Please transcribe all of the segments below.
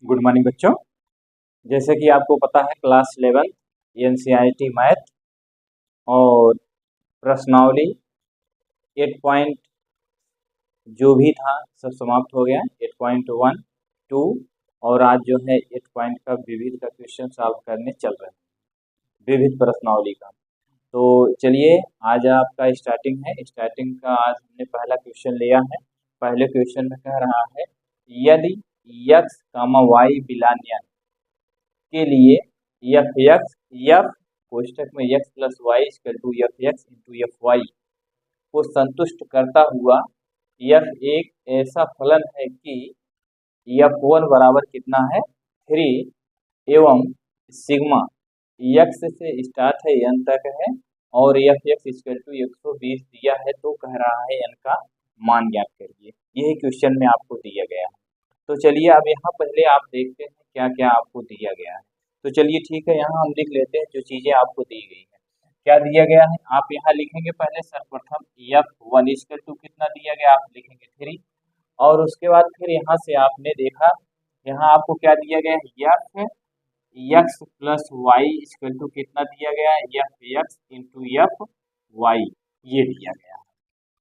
Good morning बच्चों। जैसे कि आपको पता है क्लास 11 एनसीईआरटी मैथ और प्रश्नावली 8 पॉइंट जो भी था सब समाप्त हो गया। 8.1 2 और आज जो है 8 पॉइंट का विविध का क्वेश्चन सॉल्व करने चल रहे हैं, विविध प्रश्नावली का। तो चलिए आज आपका स्टार्टिंग है। स्टार्टिंग का आज हमने पहला क्वेश्चन लिया है। पहले क्वेश्चन में कह रहा है यदि x, y बिलान्यन के लिए एफ कोष्ठक में x plus y equal to f x into f y को संतुष्ट करता हुआ यह एक ऐसा फलन है कि F1 बराबर कितना है 3 एवं सिग्मा x से स्टार्ट है n तक है और एफ एक्स इक्वल टू 120 दिया है, तो कह रहा है n का मान ज्ञात करिए। यही क्वेश्चन में आपको दिया गया है। तो चलिए अब यहाँ पहले आप देखते हैं क्या क्या आपको दिया गया है। तो चलिए ठीक है, यहाँ हम लिख लेते हैं जो चीजें आपको दी गई है। क्या दिया गया है आप यहाँ लिखेंगे पहले सर्वप्रथम F1 इक्वल टू कितना दिया गया आप लिखेंगे 3 और उसके बाद फिर यहाँ से आपने देखा यहाँ आपको क्या दिया गया है x plus y equal to कितना दिया गया है f x into f y, ये दिया गया है।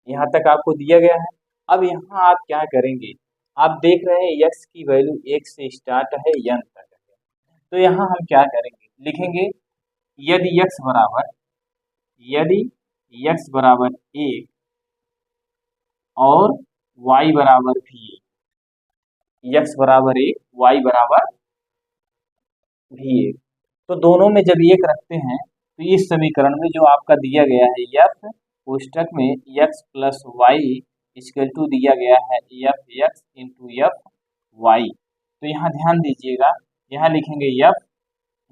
यहाँ तक आपको दिया गया है। अब यहाँ आप क्या करेंगे, आप देख रहे हैं x की वैल्यू 1 से स्टार्ट है n तक है, तो यहाँ हम क्या करेंगे लिखेंगे यदि x बराबर 1 और y बराबर भी 1, x बराबर 1 y बराबर भी 1, तो दोनों में जब 1 रखते हैं तो इस समीकरण में जो आपका दिया गया है f कोष्ठक में x plus y equal to दिया गया है f x into f y, तो यहाँ ध्यान दीजिएगा यहाँ लिखेंगे f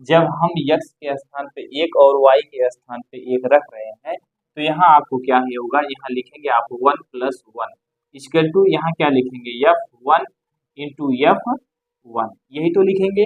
जब हम x के स्थान पे 1 और y के स्थान पे 1 रख रहे हैं तो यहाँ आपको क्या होगा, यहाँ लिखेंगे आप 1 प्लस 1 इक्वल टू यहाँ क्या लिखेंगे f1 इंटू f1, यही तो लिखेंगे।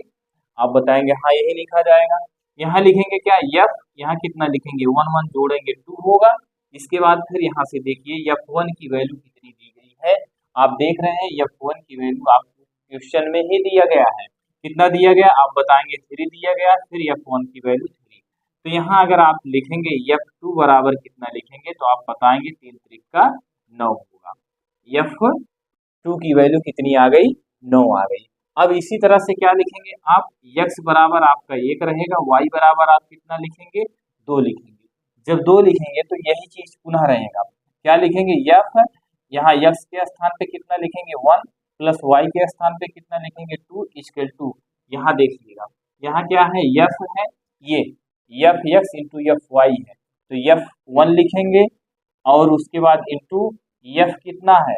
आप बताएंगे हाँ यही लिखा जाएगा। यहाँ लिखेंगे क्या f, यहाँ कितना लिखेंगे 1 1 जोड़ेंगे 2 होगा। इसके बाद फिर यहाँ से देखिए F1 की वैल्यू कितनी दी गई है, आप देख रहे हैं F1 की वैल्यू आपको क्वेश्चन में ही दिया गया है। कितना दिया गया आप बताएंगे 3 दिया गया, फिर F1 की वैल्यू 3। तो यहाँ अगर आप लिखेंगे F2 बराबर कितना लिखेंगे तो आप बताएंगे 3 3 का 9 होगा। F2 की वैल्यू कितनी आ गई 9 आ गई। अब इसी तरह से क्या लिखेंगे आप x बराबर आपका 1 रहेगा, y बराबर आप कितना लिखेंगे 2 लिखेंगे। जब 2 लिखेंगे तो यही चीज पुनः रहेगा, क्या लिखेंगे f, यहाँ x के स्थान पे कितना लिखेंगे 1 प्लस y के स्थान पे कितना लिखेंगे 2 इक्वल टू, यहाँ देखिएगा यहाँ क्या है f है, ये f x into f y है, तो f1 लिखेंगे और उसके बाद इंटू f कितना है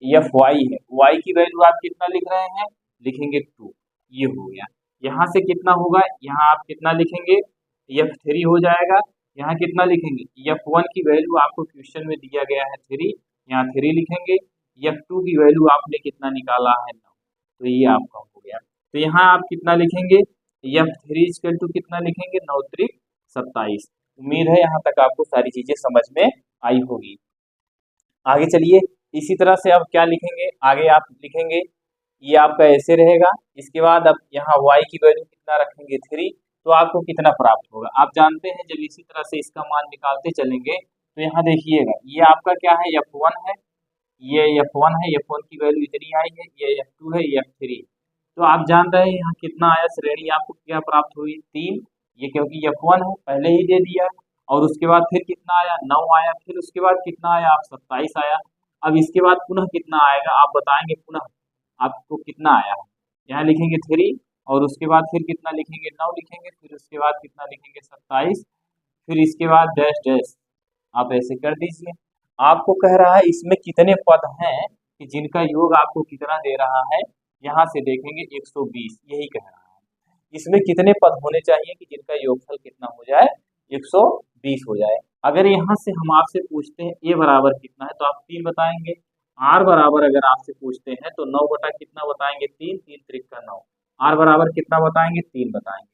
एफ वाई है, y की वैल्यू आप कितना लिख रहे हैं लिखेंगे 2, ये हो गया। यहाँ से कितना होगा, यहाँ आप कितना लिखेंगे f3 हो जाएगा। यहाँ कितना लिखेंगे f1 की वैल्यू आपको क्वेश्चन में दिया गया है 3, यहाँ 3 लिखेंगे। f2 की वैल्यू आपने कितना निकाला है 9, तो ये आपका हो गया। तो यहाँ आप कितना लिखेंगे f3 इक्वल टू कितना लिखेंगे 9 3 27। उम्मीद है यहाँ तक आपको सारी चीजें समझ में आई होगी। आगे चलिए इसी तरह से अब क्या लिखेंगे, आगे आप लिखेंगे ये आपका ऐसे रहेगा। इसके बाद अब यहाँ y की वैल्यू कितना रखेंगे 3, तो आपको कितना प्राप्त होगा आप जानते हैं। जब इसी तरह से इसका मान निकालते चलेंगे तो यहाँ देखिएगा ये आपका क्या है f1 है, ये f1 है, f1 की वैल्यू इतनी आई है, ये f2 है, ये f3, तो आप जान रहे हैं यहाँ कितना आया श्रेणी आपको क्या प्राप्त हुई 3, ये क्योंकि f1 है पहले ही दे दिया, और उसके बाद फिर कितना आया 9 आया, फिर उसके बाद कितना आया आप 27 आया। अब इसके बाद पुनः कितना आएगा आप बताएंगे, पुनः आपको कितना आया है यहाँ लिखेंगे 3 और उसके बाद फिर कितना लिखेंगे 9 लिखेंगे, फिर उसके बाद कितना लिखेंगे 27, फिर इसके बाद डैश डैश आप ऐसे कर दीजिए। आपको कह रहा है इसमें कितने पद हैं कि जिनका योग आपको कितना दे रहा है, यहाँ से देखेंगे 120, यही कह रहा है इसमें कितने पद होने चाहिए कि जिनका योगफल कितना हो जाए 120 हो जाए। अगर यहाँ से हम आपसे पूछते हैं a बराबर कितना है तो आप 3 बताएंगे, r बराबर अगर आपसे पूछते हैं तो 9 बटा कितना बताएंगे 3 3 3 का 9, r बराबर कितना बताएंगे 3 बताएंगे।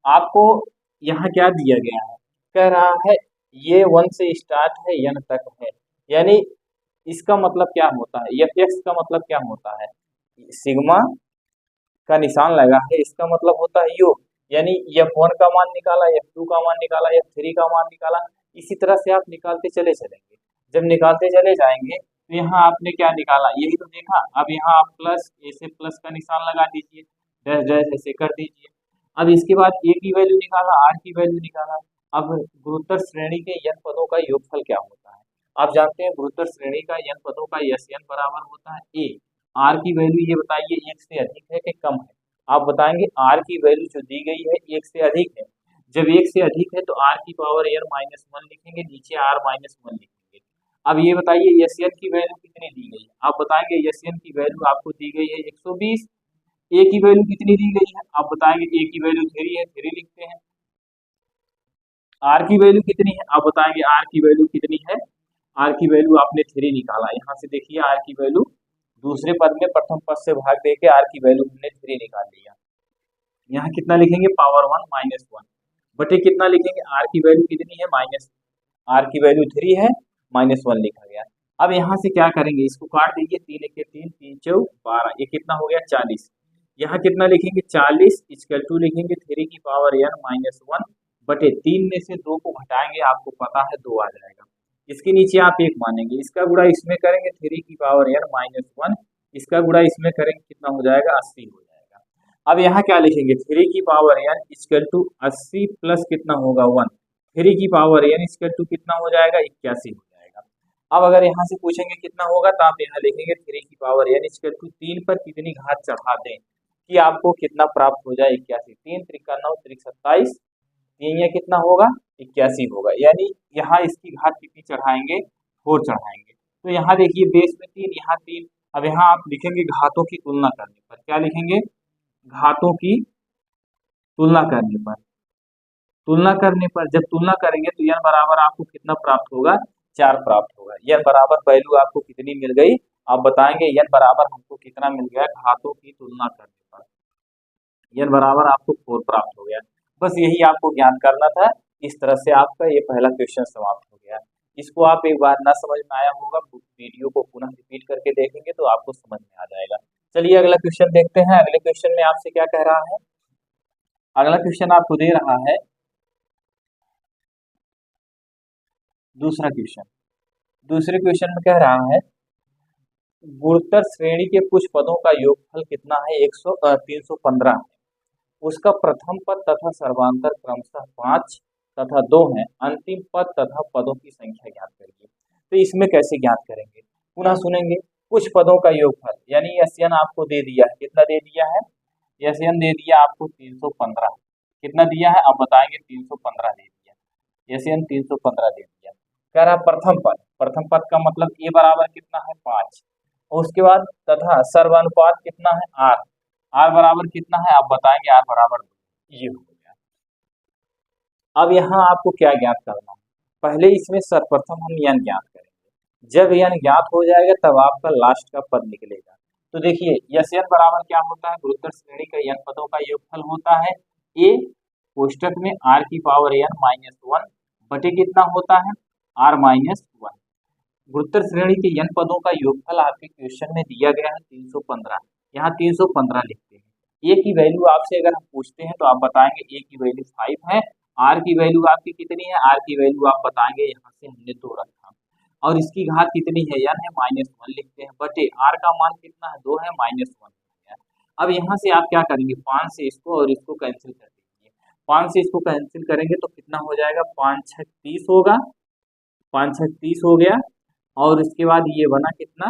आपको यहाँ क्या दिया गया है, कह रहा है ये 1 से स्टार्ट है n तक है, यानी इसका मतलब क्या होता है एफ एक्स का मतलब क्या होता है सिग्मा का निशान लगा है, इसका मतलब होता है योग। यानी F1 का मान निकाला, F2 का मान निकाला, F3 का मान निकाला, इसी तरह से आप निकालते चले चलेंगे। जब निकालते चले जाएंगे तो यहाँ आपने क्या निकाला, यही तो देखा। अब यहाँ आप प्लस, ऐसे प्लस का निशान लगा दीजिए, डैश डैश ऐसे कर दीजिए। अब इसके बाद ए की वैल्यू निकाला, आर की वैल्यू निकाला। अब गुरुत्तर श्रेणी के n पदों का योगफल क्या होता है? आप जानते हैं गुरुत्तर श्रेणी का n पदों का SN बराबर होता है A। आर की वैल्यू ये बताइए एक से अधिक है कि कम है? आप बताएंगे आर की वैल्यू जो दी गई है एक से अधिक है। जब एक से अधिक है तो आर की पावर n -1 लिखेंगे, नीचे आर -1 लिखेंगे। अब ये बताइए SN की वैल्यू कितनी दी गई है? आप बताएंगे SN की वैल्यू आपको दी गई है 120। ए की वैल्यू कितनी दी गई है? आप बताएंगे ए की वैल्यू 3 है, 3 लिखते हैं। आर की वैल्यू कितनी है? आप बताएंगे आर की वैल्यू कितनी है? आर की वैल्यू आपने 3 निकाला। यहाँ से देखिए आर की वैल्यू दूसरे पद में प्रथम पद से भाग देके आर की वैल्यू हमने 3 निकाल लिया। यहाँ कितना लिखेंगे? पावर 1 -1 बटे कितना लिखेंगे? आर की वैल्यू कितनी है? आर की वैल्यू 3 है, -1 लिखा गया। अब यहाँ से क्या करेंगे? इसको काट दीजिए, 3 1 3, 3 4 12, ये कितना हो गया? 40। यहाँ कितना लिखेंगे? 40 इक्वल टू लिखेंगे 3 की पावर n -1 बटे 3 में से 2 को घटाएंगे, आपको पता है 2 आ जाएगा। इसके नीचे आप 1 मानेंगे, इसका गुणा इसमें करेंगे 3 की पावर n -1, इसका गुणा इसमें करेंगे, कितना हो जाएगा? 80 हो जाएगा। अब यहाँ क्या लिखेंगे? 3 की power n equal to 80 plus कितना होगा? 1। 3 की पावर n इक्वल टू कितना हो जाएगा? 81 हो जाएगा। अब अगर यहाँ से पूछेंगे कितना होगा तो आप यहाँ लिखेंगे 3 की पावर n इक्वल टू 3 पर कितनी घात चढ़ा दें कि आपको कितना प्राप्त हो जाए? 81। 3 त्रिका 9 त्रिक 27, 3 या कितना होगा? 81 होगा। यानी यहाँ इसकी घात कितनी चढ़ाएंगे? 4 चढ़ाएंगे। तो यहाँ देखिए बेस में 3, यहाँ 3। अब यहाँ आप लिखेंगे घातों की तुलना करने पर, क्या लिखेंगे? घातों की तुलना करने पर। तुलना करने पर जब तुलना करेंगे तो n बराबर आपको कितना प्राप्त होगा? 4 प्राप्त होगा। n बराबर वैल्यू आपको कितनी मिल गई? आप बताएंगे n बराबर हमको कितना मिल गया घातों की तुलना करने पर? n बराबर आपको 4 प्राप्त हो गया। बस यही आपको ज्ञात करना था। इस तरह से आपका ये पहला क्वेश्चन समाप्त हो गया। इसको आप एक बार ना समझ में आया होगा, वीडियो को पुनः रिपीट करके देखेंगे तो आपको समझ में आ जाएगा। चलिए अगला क्वेश्चन देखते हैं। अगले क्वेश्चन में आपसे क्या कह रहा है? अगला क्वेश्चन आपको दे रहा है दूसरा क्वेश्चन। दूसरे क्वेश्चन में कह रहा है गुरुत्तर श्रेणी के कुछ पदों का योगफल कितना है? 315 है। उसका प्रथम पद तथा सर्वांतर क्रमशः 5 तथा 2 है। अंतिम पद तथा पदों की संख्या ज्ञात करिए। तो इसमें कैसे ज्ञात करेंगे? पुनः सुनेंगे। कुछ पदों का योगफल यानी SN आपको दे दिया है, कितना दे दिया है? SN दे दिया आपको 315। कितना दिया है? आप बताएंगे 315 दे दिया। SN 315 दे दिया। कह रहा प्रथम पद, प्रथम पद का मतलब A बराबर कितना है? 5। और उसके बाद तथा सर्वानुपात कितना है? R। R बराबर कितना है? आप बताएंगे R बराबर 2। ये हो गया। अब यहाँ आपको क्या ज्ञात करना है? पहले इसमें सर्वप्रथम हम n ज्ञात करेंगे। जब n ज्ञात हो जाएगा तब आपका लास्ट का पद निकलेगा। तो देखिए SN बराबर क्या होता है? गुरुत्तर श्रेणी का n पदों का योगफल होता है A कोष्टक में R की पावर n -1 बटे कितना होता है? R -1। गुरुत्तर श्रेणी के n पदों का योगफल आपके क्वेश्चन में दिया गया है 315। यहाँ 315 लिखते हैं। A की वैल्यू आपसे अगर हम पूछते हैं तो आप बताएंगे A की वैल्यू 5 है। R की वैल्यू आपकी कितनी है? R की वैल्यू आप बताएंगे, यहाँ से हमने 2 रखा और इसकी घात कितनी है? n है, -1 लिखते हैं बटे R का मान कितना है? 2 है, -1। अब यहाँ से आप क्या करेंगे? 5 से इसको और इसको कैंसिल कर दीजिए। 5 से इसको कैंसिल करेंगे तो कितना हो जाएगा? 5 6 30 होगा। 5 6 30 हो गया और इसके बाद ये बना कितना?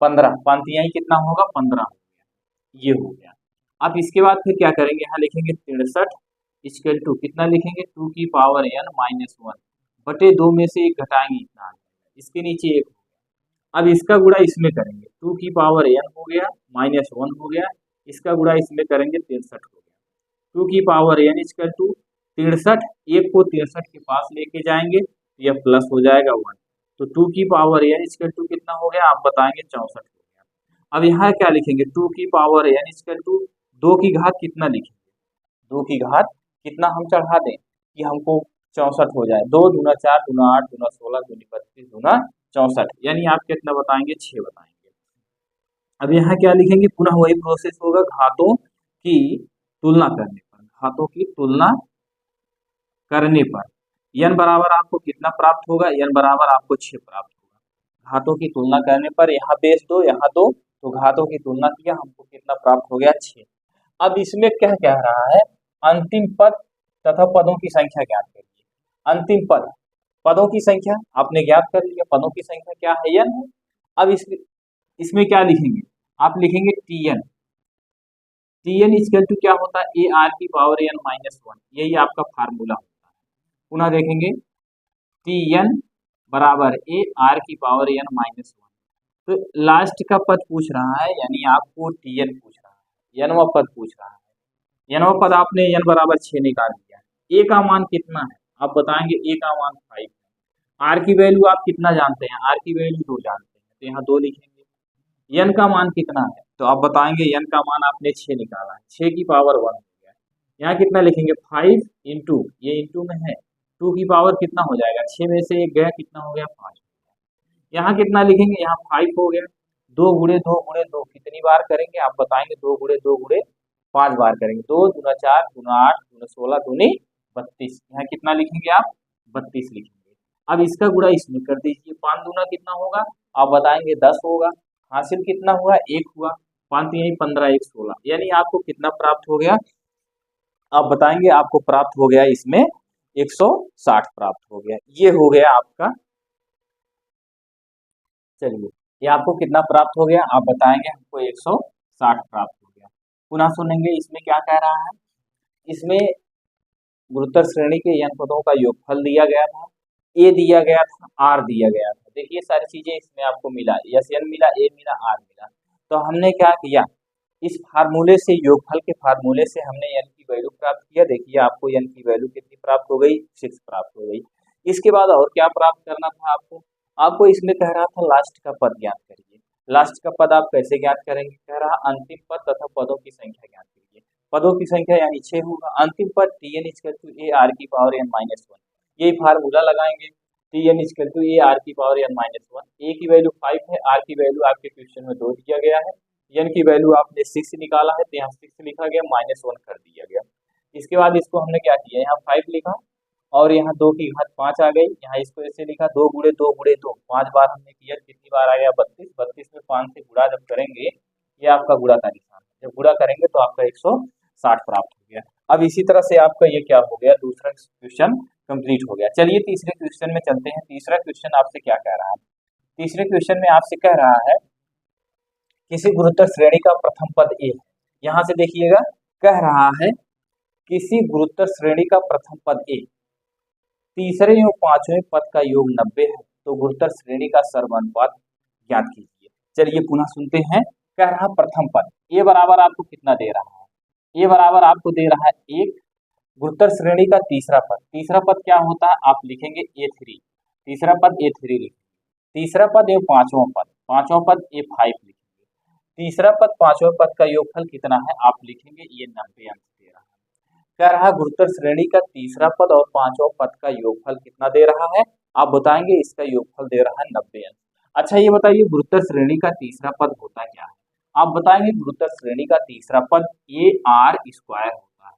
15। 5 तिहाई कितना होगा? 15 हो गया। ये हो गया। अब इसके बाद फिर क्या करेंगे? यहाँ लिखेंगे 63 इक्वल टू कितना लिखेंगे? 2 की पावर n -1 बटे 2 में से 1 घटाएंगे, इतना आ जाएगा। इसके नीचे 1 हो गया। अब इसका गुणा इसमें करेंगे, 2 की पावर n हो गया, -1 हो गया। इसका गुणा इसमें करेंगे, 63 हो गया। 2 की पावर n इक्वल टू 63, 1 को 63 के पास लेके जाएंगे तो यह प्लस हो जाएगा 1। तो 2 की पावर n इक्वल टू कितना हो गया? आप बताएंगे 64 हो गया। अब यहाँ क्या लिखेंगे? 2 की पावर n इक्वल टू 2 की घात कितना लिखेंगे? 2 की घात कितना हम चढ़ा दें कि हमको 64 हो जाए? 2 दूना 4 दूना 8 दूना 16 दूनी 32 दूना 64, यानी आप कितना बताएंगे? 6 बताएंगे। अब यहाँ क्या लिखेंगे? पुनः वही प्रोसेस होगा, घातों की तुलना करने पर, घातों की तुलना करने पर n बराबर आपको कितना प्राप्त होगा, n बराबर आपको 6 प्राप्त होगा। घातों की तुलना करने पर यहाँ बेस 2 यहाँ 2, तो घातों की तुलना किया, हमको कितना प्राप्त हो गया 6। अब इसमें क्या कह रहा है, अंतिम पद तथा पदों की संख्या ज्ञात करिए। अंतिम पद, पदों की संख्या आपने ज्ञात कर लिया, पदों की संख्या क्या है n है। अब इसमें क्या लिखेंगे, आप लिखेंगे Tn। Tn इक्वल टू क्या होता है, ए आर की पावर n माइनस 1, यही आपका फार्मूला होता है। पुनः देखेंगे Tn बराबर ए आर की पावर n माइनस 1, तो लास्ट का पद पूछ रहा है, यानी आपको Tn पूछ रहा है, nवा पद पूछ रहा है। nवा पद आपने n बराबर 6 निकाल दिया है। a का मान कितना है, आप बताएंगे a का मान 5 है। r की वैल्यू आप कितना जानते हैं, r की वैल्यू 2 जानते हैं, तो यहाँ 2 लिखेंगे। n का मान कितना है, तो आप बताएंगे n का मान आपने 6 निकाला है, 6 की पावर 1 हो गया। यहाँ कितना लिखेंगे 5 इंटू, ये इंटू में है, 2 की पावर कितना हो जाएगा, 6 में से 1 गया, कितना हो गया 5। यहाँ कितना लिखेंगे, यहाँ 5 हो गया, 2 गुणे 2 गुणे 2 कितनी बार करेंगे, आप बताएंगे 2 गुणे 2 गुणे 5 बार करेंगे, 2 दूना 4 दूना 8 दूना 16 दूनी 32, यहाँ कितना लिखेंगे आप 32 लिखेंगे। अब इसका गुणा इसमें कर दीजिए, 5 दूना कितना होगा, आप बताएंगे 10 होगा। हासिल कितना हुआ 1 हुआ, 5 यही 15 1 16, यानी आपको कितना प्राप्त हो गया, आप बताएंगे आपको प्राप्त हो गया इसमें 160 प्राप्त हो गया। ये हो गया आपका, चलिए ये आपको कितना प्राप्त हो गया, आप बताएंगे हमको 160 प्राप्त हो गया। पुनः सुनेंगे इसमें क्या कह रहा है, इसमें गुरुत्तर श्रेणी के n पदों का योगफल दिया गया था, a दिया गया था, r दिया गया था। देखिए सारी चीजें इसमें आपको मिला, n मिला, a मिला, r मिला। तो हमने क्या किया, इस फार्मूले से, योगफल के फार्मूले से हमने n की वैल्यू प्राप्त किया। देखिए आपको n की वैल्यू कितनी प्राप्त हो गई, 6 प्राप्त हो गई। इसके बाद और क्या प्राप्त करना था आपको, आपको इसमें कह रहा था लास्ट का पद ज्ञात करिए। लास्ट का पद आप कैसे ज्ञात करेंगे, कह रहा अंतिम पद तथा पदों की संख्या ज्ञात करिए। पदों की संख्या यानी 6 होगा। अंतिम पद Tn equal to a r की पावर n माइनस 1, यही फार्मूला लगाएंगे। Tn equal to a r की पावर n माइनस 1, ए की वैल्यू 5 है, आर की वैल्यू आपके क्वेश्चन में 2 दिया गया है, n की वैल्यू आपने 6 निकाला है, तो यहाँ 6 लिखा गया, माइनस 1 कर दिया गया। इसके बाद इसको हमने क्या किया, यहाँ 5 लिखा और यहाँ 2 की घात 5 आ गई, यहाँ इसको ऐसे लिखा 2 गुणे 2 गुणे 2, 5 बार हमने किया, कितनी बार आ गया 32, 32 में 5 से गुणा जब करेंगे, ये आपका गुणा का निशान है, जब गुणा करेंगे तो आपका 160 प्राप्त हो गया। अब इसी तरह से आपका ये क्या हो गया, दूसरा क्वेश्चन कंप्लीट हो गया। चलिए तीसरे क्वेश्चन में चलते हैं। तीसरा क्वेश्चन आपसे क्या कह रहा है, तीसरे क्वेश्चन में आपसे कह रहा है किसी गुरुत्तर श्रेणी का प्रथम पद ए है। यहाँ से देखिएगा, कह रहा है किसी गुरुत्तर श्रेणी का प्रथम पद ए, तीसरे एवं पांचवें पद का योग 90 है, तो गुरुत्तर श्रेणी का सर्वानुपात ज्ञात कीजिए। चलिए पुनः सुनते हैं। कह रहा प्रथम पद ए बराबर आपको कितना दे रहा है, ए बराबर आपको दे रहा है 1। गुरुत्तर श्रेणी का तीसरा पद, तीसरा पद क्या होता है, आप लिखेंगे A3, तीसरा पद A3 लिखेंगे। तीसरा पद एवं पांचवा पद, पांचवा पद A5 लिखेंगे। तीसरा पद पांचवा पद का योगफल कितना है, आप लिखेंगे ये 90 अंक दे रहा है। कह रहा गुरुत्तर श्रेणी का तीसरा पद और पांचवा पद का योगफल कितना दे रहा है, आप बताएंगे इसका योगफल दे रहा है 90 अंक। अच्छा ये बताइए गुरुत्तर श्रेणी का तीसरा पद होता क्या है, आप बताएंगे गुरुत्तर श्रेणी का तीसरा पद ए आर स्क्वायर होता है,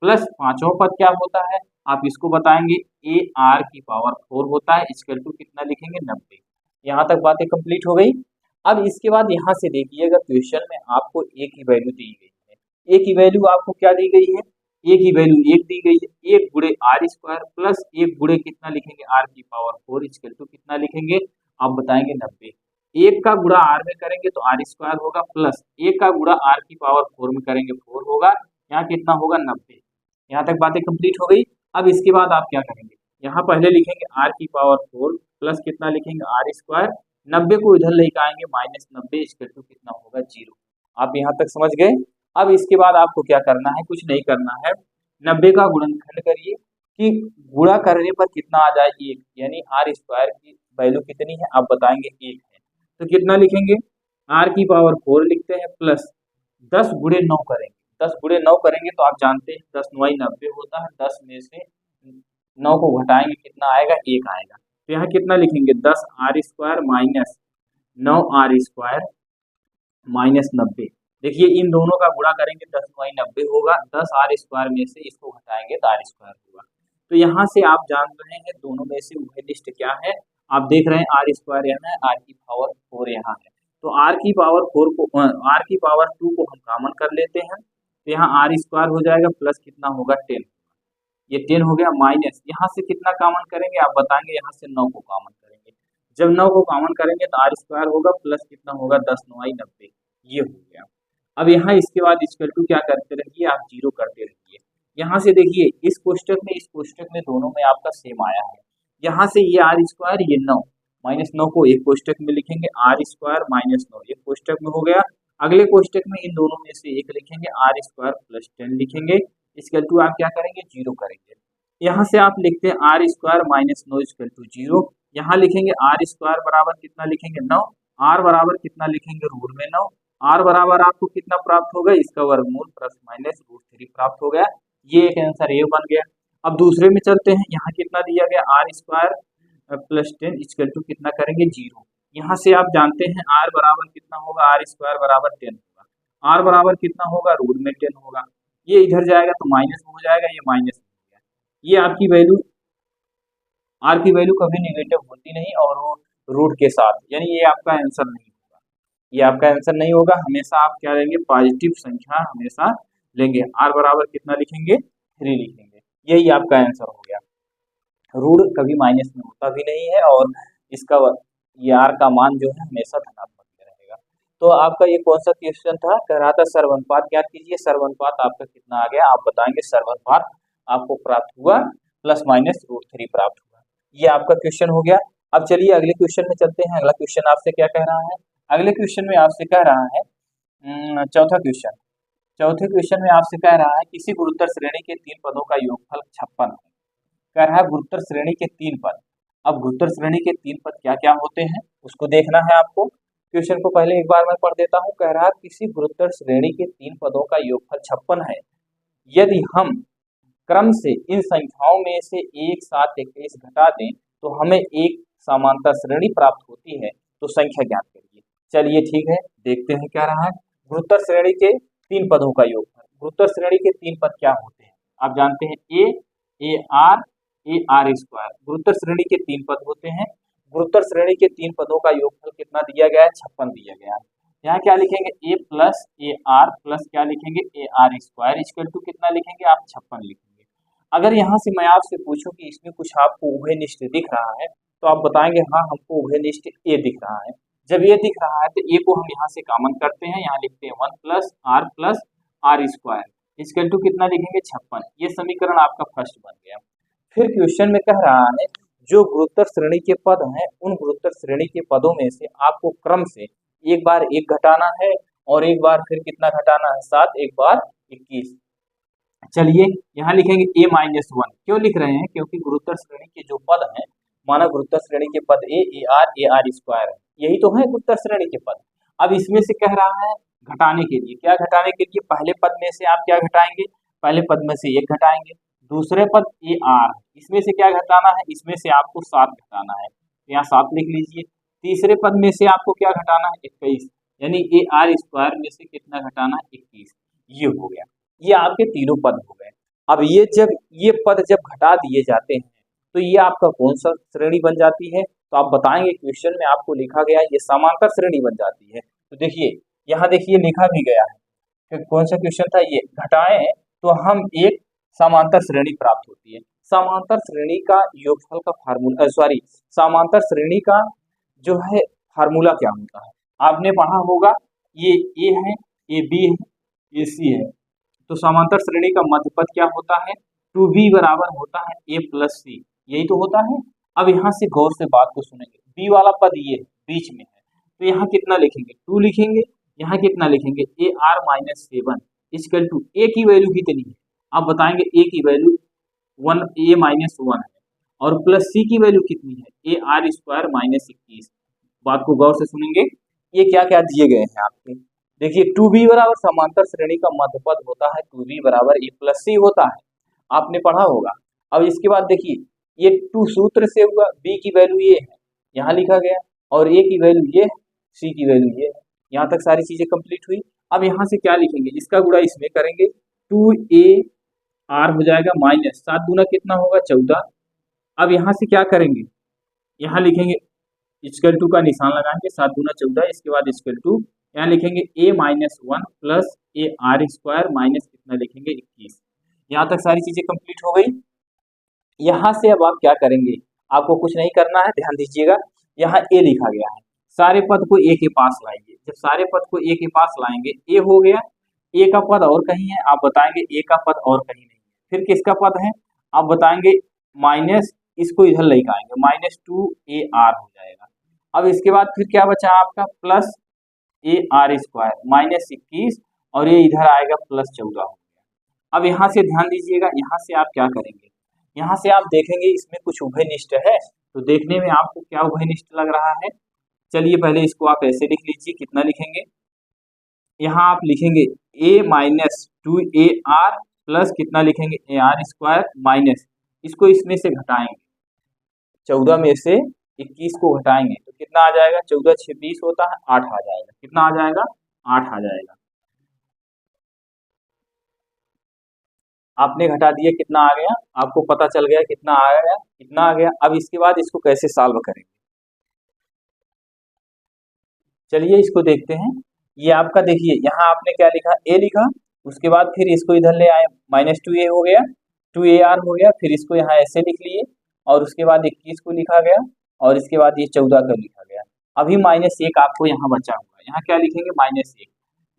प्लस पांचवा पद क्या होता है, आप इसको बताएंगे ए आर की पावर 4 होता है, इक्वल टू कितना लिखेंगे 90। यहाँ तक बातें कंप्लीट हो गई। अब इसके बाद यहाँ से देखिएगा क्वेश्चन में आपको ए की वैल्यू दी गई है। ए की वैल्यू आपको क्या दी गई है, ए की वैल्यू 1 दी गई है, 1 गुणे आर स्क्वायर प्लस 1 गुणे कितना लिखेंगे आर की पावर 4 इक्वल टू कितना लिखेंगे, आप बताएंगे 90। 1 का गुणा आर में करेंगे तो आर स्क्वायर होगा, प्लस 1 का गुणा आर की पावर 4 में करेंगे 4 होगा, यहाँ कितना होगा 90। यहाँ तक बातें कंप्लीट हो गई। अब इसके बाद आप क्या करेंगे, यहाँ पहले लिखेंगे आर की पावर 4 प्लस कितना लिखेंगे आर स्क्वायर, 90 को इधर लेकर आएंगे, माइनस 90 इक्वल टू कितना होगा 0। आप यहाँ तक समझ गए। अब इसके बाद आपको क्या करना है, कुछ नहीं करना है, 90 का गुणनखंड करिए कि गुणा करने पर कितना आ जाए 1, यानी आर स्क्वायर की वैल्यू कितनी है, आप बताएंगे 1 है, तो कितना लिखेंगे आर की पावर 4 लिखते हैं प्लस 10 गुणे 9 करेंगे, 10 गुणे 9 करेंगे तो आप जानते हैं 10 9 90 होता है, 10 में से 9 को घटाएंगे कितना आएगा 1 आएगा, तो यहाँ कितना लिखेंगे 10 r square minus 9 r square minus 90, देखिए इन दोनों का गुणा करेंगे 10 9 90 होगा, 10 आर स्क्वायर में से इसको घटाएंगे तो आर स्क्वायर होगा। तो यहाँ से आप जान रहे हैं दोनों में से उभयनिष्ठ क्या है। आप देख रहे हैं आर स्क्वायर यहाँ है, आर की पावर 4 यहाँ है। तो आर की पावर 4 को आर की पावर 2 को हम कॉमन कर लेते हैं, तो यहाँ आर स्क्वायर हो जाएगा प्लस कितना होगा 10, ये 10 हो गया माइनस यहाँ से कितना कॉमन करेंगे आप बताएंगे, यहाँ से 9 को कॉमन करेंगे। जब 9 को कॉमन करेंगे तो आर स्क्वायर होगा प्लस कितना होगा 10 9 90, ये हो गया। अब यहाँ इसके बाद इक्वल टू क्या करते रहिए आप, जीरो करते रहिए। यहाँ से देखिए इस कोष्टक में दोनों में आपका सेम आया है। यहाँ से ये आर स्क्वायर ये 9 माइनस 9 को एक कोष्टक में लिखेंगे, आर स्क्वायर माइनस 9 एक कोष्टक में हो गया। अगले कोष्टक में इन दोनों में से एक लिखेंगे, आर स्क्वायर प्लस 10 लिखेंगे, इक्वल टू आप क्या करेंगे जीरो करेंगे। यहाँ से आप लिखते हैं r square minus 9 equal to zero. यहाँ लिखेंगे आर स्क्वायर बराबर कितना लिखेंगे 9, आर बराबर कितना लिखेंगे रूट में 9, आर बराबर आपको कितना प्राप्त होगा इसका वर्गमूल प्लस माइनस रूट 3 प्राप्त हो गया। ये एक आंसर ये बन गया। अब दूसरे में चलते हैं, यहाँ कितना दिया गया r square plus 10 equal to कितना करेंगे जीरो। यहाँ से आप जानते हैं आर बराबर कितना होगा, आर स्क्वायर बराबर 10 होगा, आर बराबर कितना होगा रूट में 10 होगा, ये इधर जाएगा तो माइनस हो जाएगा, ये माइनस हो गया। ये आपकी वैल्यू आर की वैल्यू कभी नेगेटिव होती नहीं और वो रूट के साथ, यानी ये आपका आंसर नहीं होगा, ये आपका आंसर नहीं होगा। हमेशा आप क्या लेंगे पॉजिटिव संख्या हमेशा लेंगे। आर बराबर कितना लिखेंगे 3 लिखेंगे, यही आपका आंसर हो गया। रूट कभी माइनस में होता भी नहीं है और इसका ये आर का मान जो है हमेशा धनात्मक में रहेगा। तो आपका ये कौन सा क्वेश्चन था, कह रहा था सर्वनुपात ज्ञात कीजिए। सर्वनुपात आपका कितना आ गया आप बताएंगे, सर्वनुपात आपको प्राप्त हुआ प्लस माइनस रूट 3 प्राप्त हुआ। ये आपका क्वेश्चन हो गया। अब चलिए अगले क्वेश्चन में चलते हैं। अगला क्वेश्चन आपसे क्या कह रहा है, अगले क्वेश्चन में आपसे कह रहा है चौथे क्वेश्चन में आपसे कह रहा है किसी गुरुत्तर श्रेणी के 3 पदों का योगफल 56 है। कह रहा है गुरुत्तर श्रेणी के 3 पद। अब गुरुत्तर श्रेणी के 3 पद क्या क्या होते हैं उसको देखना है आपको। क्वेश्चन को पहले एक बार मैं पढ़ देता हूँ। कह रहा है किसी गुरुत्तर श्रेणी के 3 पदों का योगफल 56 है। यदि हम क्रम से इन संख्याओं में से 1 7 21 घटा दें तो हमें एक समांतर श्रेणी प्राप्त होती है, तो संख्या ज्ञात करिए। चलिए ठीक है, देखते हैं क्या रहा है। गुरुत्तर श्रेणी के 3 पदों का योगफल। गुरुत्तर श्रेणी के 3 पद क्या होते हैं आप जानते हैं, ए आर स्क्वायर गुरुत्तर श्रेणी के 3 पद होते हैं। गुरुत्तर श्रेणी के 3 पदों का योगफल कितना दिया गया है 56 दिया गया है। यहाँ क्या लिखेंगे a plus a r plus क्या लिखेंगे ए आर स्क्वायर इक्वल टू कितना लिखेंगे आप 56 लिखेंगे। अगर यहाँ से मैं आपसे पूछूं कि इसमें कुछ आपको उभयनिष्ठ दिख रहा है तो आप बताएंगे हाँ हमको उभयनिष्ठ ए दिख रहा है। जब ये दिख रहा है तो ए को हम यहाँ से कॉमन करते हैं, यहाँ लिखते हैं 1 plus r square equal to कितना लिखेंगे 56। ये समीकरण आपका फर्स्ट बन गया। फिर क्वेश्चन में कह रहा है जो गुरुत्तर श्रेणी के पद हैं उन गुरुत्तर श्रेणी के पदों में से आपको क्रम से एक बार 1 घटाना है और एक बार फिर कितना घटाना है 7, एक बार 21। चलिए यहाँ लिखेंगे a - 1। क्यों लिख रहे हैं, क्योंकि गुरुत्तर श्रेणी के जो पद हैं, माना गुरुत्तर श्रेणी के पद ए आर स्क्वायर है, यही तो है गुरुत्तर श्रेणी के पद। अब इसमें से कह रहा है घटाने के लिए, क्या घटाने के लिए, पहले पद में से आप क्या घटाएंगे, पहले पद में से 1 घटाएंगे। दूसरे पद ए आर, इसमें से क्या घटाना है, इसमें से आपको 7 घटाना है, यहाँ 7 लिख लीजिए। तीसरे पद में से आपको क्या घटाना है 21, यानी ए आर स्क्वायर में से कितना घटाना है 21। ये हो गया, ये आपके तीनों पद हो गए। अब ये पद जब घटा दिए जाते हैं तो ये आपका कौन सा श्रेणी बन जाती है, तो आप बताएंगे। क्वेश्चन में आपको लिखा गया है ये समांतर श्रेणी बन जाती है। तो देखिए यहाँ देखिए लिखा भी गया है कि कौन सा क्वेश्चन था, ये घटाएं तो हम एक समांतर श्रेणी प्राप्त होती है। समांतर श्रेणी का योगफल का फार्मूला समांतर श्रेणी का जो है फार्मूला क्या होता है आपने पढ़ा होगा, ये ए है, ये बी है, ये सी है। तो समांतर श्रेणी का मध्य पद क्या होता है 2b बराबर होता है a प्लस सी, यही तो होता है। अब यहाँ से गौर से बात को सुनेंगे, b वाला पद ये बीच में है तो यहाँ कितना लिखेंगे 2 लिखेंगे, यहाँ कितना लिखेंगे ए R minus 7 equal to A की वैल्यू कितनी है आप बताएंगे, ए की वैल्यू 1 a - 1 है और प्लस सी की वैल्यू कितनी है ए आर स्क्वायर माइनस 21। बात को गौर से सुनेंगे, ये क्या क्या दिए गए हैं आपके। देखिए 2b बराबर समांतर श्रेणी का मध्य पद होता है 2b बराबर a प्लस सी होता है, आपने पढ़ा होगा। अब इसके बाद देखिए ये 2 सूत्र से हुआ, b की वैल्यू ये है यहाँ लिखा गया और a की वैल्यू ये, c की वैल्यू ये है। यहाँ तक सारी चीजें कंप्लीट हुई। अब यहाँ से क्या लिखेंगे, इसका गुणा इसमें करेंगे, 2AR हो जाएगा माइनस 7 गुना कितना होगा 14। अब यहाँ से क्या करेंगे, यहाँ लिखेंगे इक्वल टू का निशान लगाएंगे, 7 गुना 14, इसके बाद इक्वल टू यहाँ लिखेंगे A-1 प्लस AR² माइनस कितना लिखेंगे 21। यहाँ तक सारी चीजें कंप्लीट हो गई। यहाँ से अब आप क्या करेंगे, आपको कुछ नहीं करना है, ध्यान दीजिएगा, यहाँ ए लिखा गया है, सारे पद को ए के पास लाएंगे। जब सारे पद को ए के पास लाएंगे, ए हो गया, ए का पद और कहीं है, आप बताएंगे ए का पद और कहीं नहीं है, फिर किसका पद है, आप बताएंगे माइनस, इसको इधर लेकर आएंगे, -2AR हो जाएगा। अब इसके बाद फिर क्या बचा आपका, प्लस AR² माइनस 21, और ये इधर आएगा +14 हो गया। अब यहाँ से ध्यान दीजिएगा, यहाँ से आप क्या करेंगे, यहाँ से आप देखेंगे इसमें कुछ उभयनिष्ठ है, तो देखने में आपको क्या उभयनिष्ठ लग रहा है। चलिए पहले इसको आप ऐसे लिख लीजिए, कितना लिखेंगे, यहाँ आप लिखेंगे A-2AR प्लस कितना लिखेंगे AR² माइनस, इसको इसमें से घटाएंगे, 14 में से 21 को घटाएंगे तो कितना आ जाएगा, 14 6 20 होता है, 8 आ जाएगा, कितना आ जाएगा 8 आ जाएगा। आपने घटा दिया, कितना आ गया, आपको पता चल गया कितना आ गया, कितना आ गया। अब इसके बाद इसको कैसे सॉल्व करेंगे, चलिए इसको देखते हैं। ये आपका देखिए, यहाँ आपने क्या लिखा, ए लिखा, उसके बाद फिर इसको इधर ले आए, -2A हो गया, 2AR हो गया, फिर इसको यहाँ ऐसे लिख लिए, और उसके बाद 21 को लिखा गया, और इसके बाद ये 14 का लिखा गया। अभी -1 आपको यहाँ बचा हुआ, यहाँ क्या लिखेंगे, -1,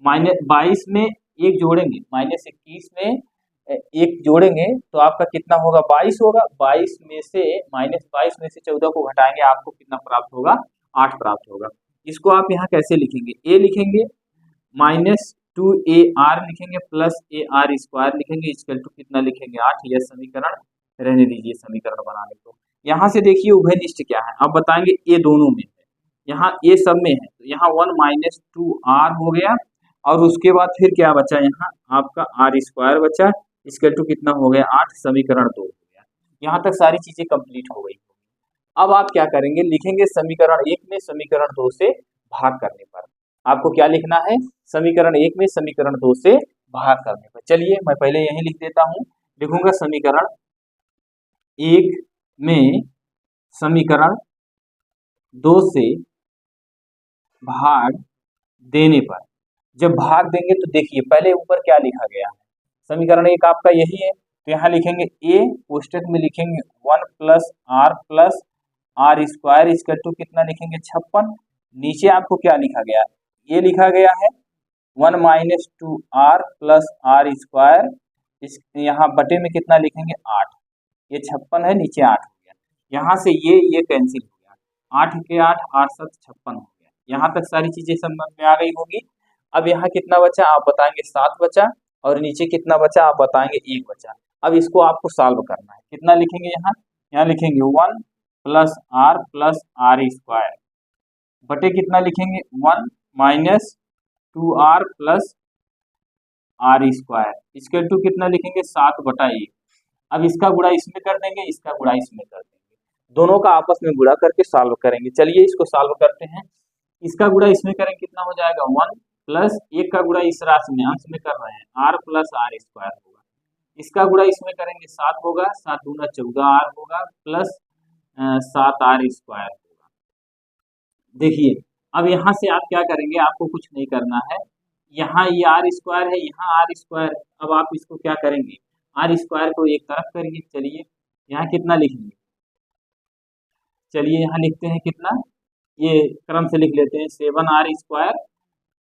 -22 में एक जोड़ेंगे, -21 में एक जोड़ेंगे तो आपका कितना होगा, 22 होगा, 22 में से -22 में से 14 को घटाएंगे, आपको कितना प्राप्त होगा, 8 प्राप्त होगा। इसको आप यहाँ कैसे लिखेंगे, ए लिखेंगे, -2AR लिखेंगे प्लस AR² लिखेंगे, इक्वल टू कितना लिखेंगे 8। यह समीकरण रहने दीजिए, समीकरण बनाने को। यहाँ से देखिए उभयनिष्ठ क्या है, अब बताएंगे ए दोनों में है, यहाँ ए सब में है, तो यहाँ 1 -2R हो गया, और उसके बाद फिर क्या बचा, यहाँ आपका R² बचा, इक्वल टू कितना हो गया 8, समीकरण 2 हो गया। यहाँ तक सारी चीजें कंप्लीट हो गई। अब आप क्या करेंगे, लिखेंगे समीकरण 1 में समीकरण 2 से भाग करने पर, आपको क्या लिखना है, समीकरण 1 में समीकरण 2 से भाग करने पर। चलिए मैं पहले यही लिख देता हूं, लिखूंगा समीकरण 1 में समीकरण 2 से भाग देने पर। जब भाग देंगे तो देखिए पहले ऊपर क्या लिखा गया है, समीकरण 1 आपका यही है, तो यहाँ लिखेंगे ए, कोष्टक में लिखेंगे 1 plus r plus R² equal to कितना लिखेंगे 56। नीचे आपको क्या लिखा गया है, ये लिखा गया है 1 -2R प्लस R², इस यहाँ बटे में कितना लिखेंगे 8, ये 56 है, नीचे 8 हो गया, यहाँ से ये कैंसिल हो गया, 8 के 8 8 7 56 हो गया। यहाँ तक सारी चीजें समझ में आ गई होगी। अब यहाँ कितना बचा आप बताएंगे 7 बचा, और नीचे कितना बचा आप बताएंगे 1 बचा। अब इसको आपको सॉल्व करना है, कितना लिखेंगे यहाँ लिखेंगे 1 प्लस R प्लस R² बटे कितना लिखेंगे 1 -2R plus R² equal to कितना लिखेंगे 7/1। अब इसका गुणा इसमें कर देंगे, इसका गुणा इसमें कर देंगे, दोनों का आपस में गुणा करके सॉल्व करेंगे। चलिए इसको सॉल्व करते हैं, इसका गुणा इसमें करेंगे, कितना हो जाएगा 1 प्लस 1 का गुणा इस राशि में अंश में कर रहे हैं R प्लस R² होगा, इसका गुणा इसमें करेंगे 7 होगा, 7 दूना 14R होगा प्लस 7R² होगा। देखिए अब यहाँ से आप क्या करेंगे, आपको कुछ नहीं करना है, यहाँ ये R² है, यहाँ R², अब आप इसको क्या करेंगे, R² को एक तरफ करिए। चलिए यहाँ कितना लिखेंगे, चलिए यहाँ लिखते हैं कितना, ये क्रम से लिख लेते हैं 7R²,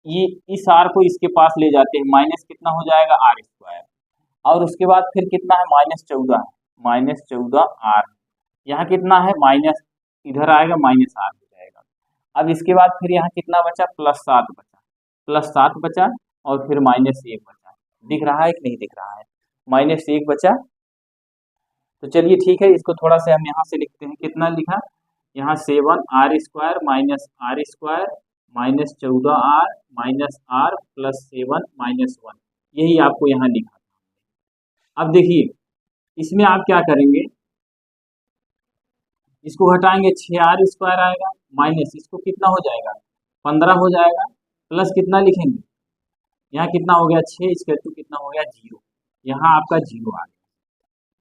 ये इस R को इसके पास ले जाते हैं, माइनस कितना हो जाएगा R², और उसके बाद फिर कितना है -14R, यहाँ कितना है माइनस, इधर आएगा -R हो जाएगा। अब इसके बाद फिर यहाँ कितना बचा +7 बचा, और फिर -1 बचा, दिख रहा है कि नहीं दिख रहा है, -1 बचा। तो चलिए ठीक है, इसको थोड़ा सा हम यहाँ से लिखते हैं, कितना लिखा यहाँ 7R² minus R² minus 14R minus R plus 7 -1, यही आपको यहाँ लिखा। अब देखिए इसमें आप क्या करेंगे, इसको हटाएंगे 6R² आएगा, माइनस इसको कितना हो जाएगा 15 हो जाएगा, प्लस कितना लिखेंगे यहाँ कितना हो गया 6 इक्वल टू कितना हो गया 0, यहाँ आपका 0 आ गया।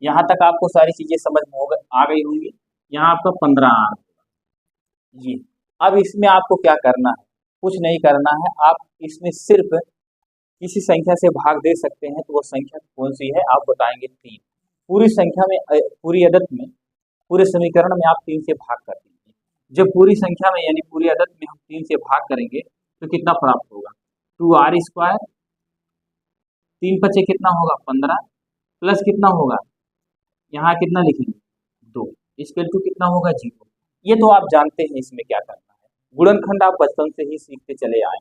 यहाँ तक आपको सारी चीजें समझ में आ गई होंगी। यहाँ आपका 15 आ गया ये। अब इसमें आपको क्या करना है, कुछ नहीं करना है, आप इसमें सिर्फ किसी संख्या से भाग दे सकते हैं, तो वो संख्या कौन सी है आप बताएंगे 3। पूरी संख्या में, पूरी अदद में, पूरे समीकरण में आप 3 से भाग कर दीजिए। जब पूरी संख्या में यानी पूरी अदद में हम 3 से भाग करेंगे तो कितना प्राप्त होगा, 2r², 3 पचे कितना होगा 15, प्लस कितना होगा, यहाँ कितना लिखेंगे 2, इक्वल टू कितना होगा 0। ये तो आप जानते हैं इसमें क्या करना है, गुणनखंड आप बचपन से ही सीखते चले आए।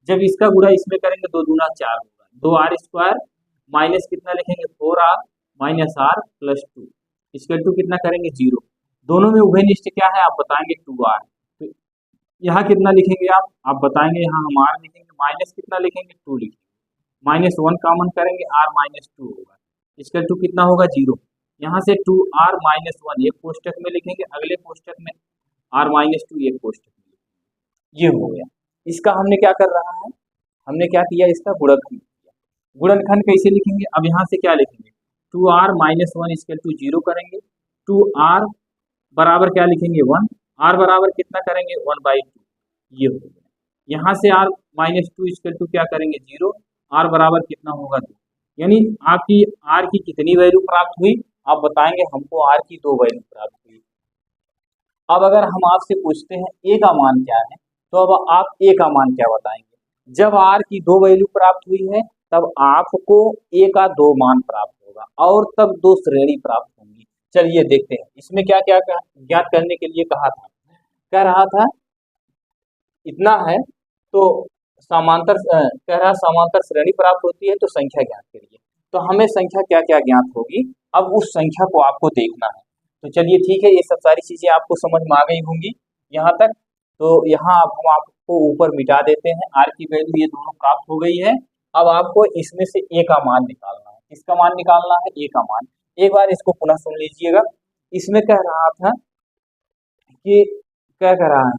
जब इसका गुणा इसमें करेंगे 2 दूना 4 होगा, 2r² माइनस कितना लिखेंगे 4r minus r plus 2 equal to कितना करेंगे 0। दोनों में उभयनिष्ठ क्या है आप बताएंगे 2r। तो यहाँ कितना लिखेंगे आप बताएंगे, यहाँ हम r लिखेंगे, माइनस कितना लिखेंगे 2 लिखेंगे, माइनस 1 कॉमन करेंगे, r माइनस 2 होगा, इक्वल टू कितना होगा 0। यहाँ से 2r माइनस 1 एक कोष्टक में लिखेंगे, अगले कोष्टक में r माइनस 2 एक कोष्टक में, ये हो गया। इसका हमने क्या कर रहा है, हमने क्या किया, इसका गुणनखंड किया। गुणनखंड कैसे लिखेंगे, अब यहाँ से क्या लिखेंगे 2r माइनस 1 इक्वल टू 0 करेंगे, 2r बराबर क्या लिखेंगे 1, r बराबर कितना करेंगे 1/2, ये हो गया। यहाँ से r माइनस 2 इक्वल टू क्या करेंगे 0, r बराबर कितना होगा 2, यानी आपकी r की कितनी वैल्यू प्राप्त हुई आप बताएंगे, हमको r की 2 वैल्यू प्राप्त हुई। अब अगर हम आपसे पूछते हैं a का मान क्या है, तो अब आप a का मान क्या बताएंगे। जब r की 2 वैल्यू प्राप्त हुई है तब आपको a का 2 मान प्राप्त होगा और तब 2 श्रेणी प्राप्त होंगी। चलिए देखते हैं इसमें क्या क्या ज्ञात करने के लिए कहा था। कह रहा था इतना है तो समांतर, कह रहा समांतर श्रेणी प्राप्त होती है तो संख्या ज्ञात करिए। तो हमें संख्या क्या क्या ज्ञात होगी, अब उस संख्या को आपको देखना है। तो चलिए ठीक है, ये सब सारी चीजें आपको समझ में आ गई होंगी यहाँ तक। तो यहाँ अब हम आपको ऊपर मिटा देते हैं, r की वैल्यू ये दोनों प्राप्त हो गई है। अब आपको इसमें से a का मान निकालना है। किसका मान निकालना है, a का मान। एक बार इसको पुनः सुन लीजिएगा। इसमें कह रहा था कि क्या कह रहा है,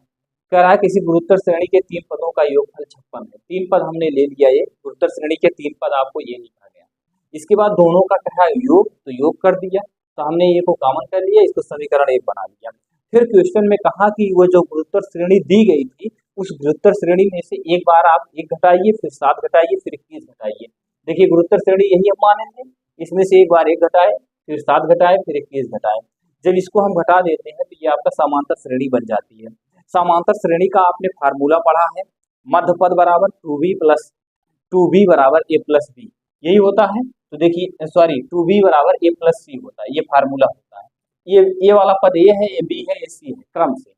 कह रहा है किसी गुरुत्तर श्रेणी के 3 पदों का योगफल 56 है। 3 पद हमने ले लिया, ये गुरुत्तर श्रेणी के 3 पद आपको ये लिखा गया। इसके बाद दोनों का कहा योग, तो योग कर दिया, तो हमने ये को कॉमन कर लिया, इसको समीकरण 1 बना दिया। फिर क्वेश्चन में कहा कि वो जो गुरुत्तर श्रेणी दी गई थी उस गुरुत्तर श्रेणी में से एक बार आप 1 घटाइए, फिर 7 घटाइए, फिर 21 घटाइए। देखिए गुरुत्तर श्रेणी यही हम माने थे, इसमें से एक बार 1 घटाए, फिर 7 घटाए, फिर 21 घटाए। जब इसको हम घटा देते हैं तो ये आपका समांतर श्रेणी बन जाती है। समांतर श्रेणी का आपने फार्मूला पढ़ा है, मध्य पद बराबर 2b बराबर a प्लस बी, यही होता है। तो देखिए सॉरी 2b बराबर a प्लस सी होता है, ये फार्मूला होता है। ये वाला पद a है, ये b है, ये c है क्रम से।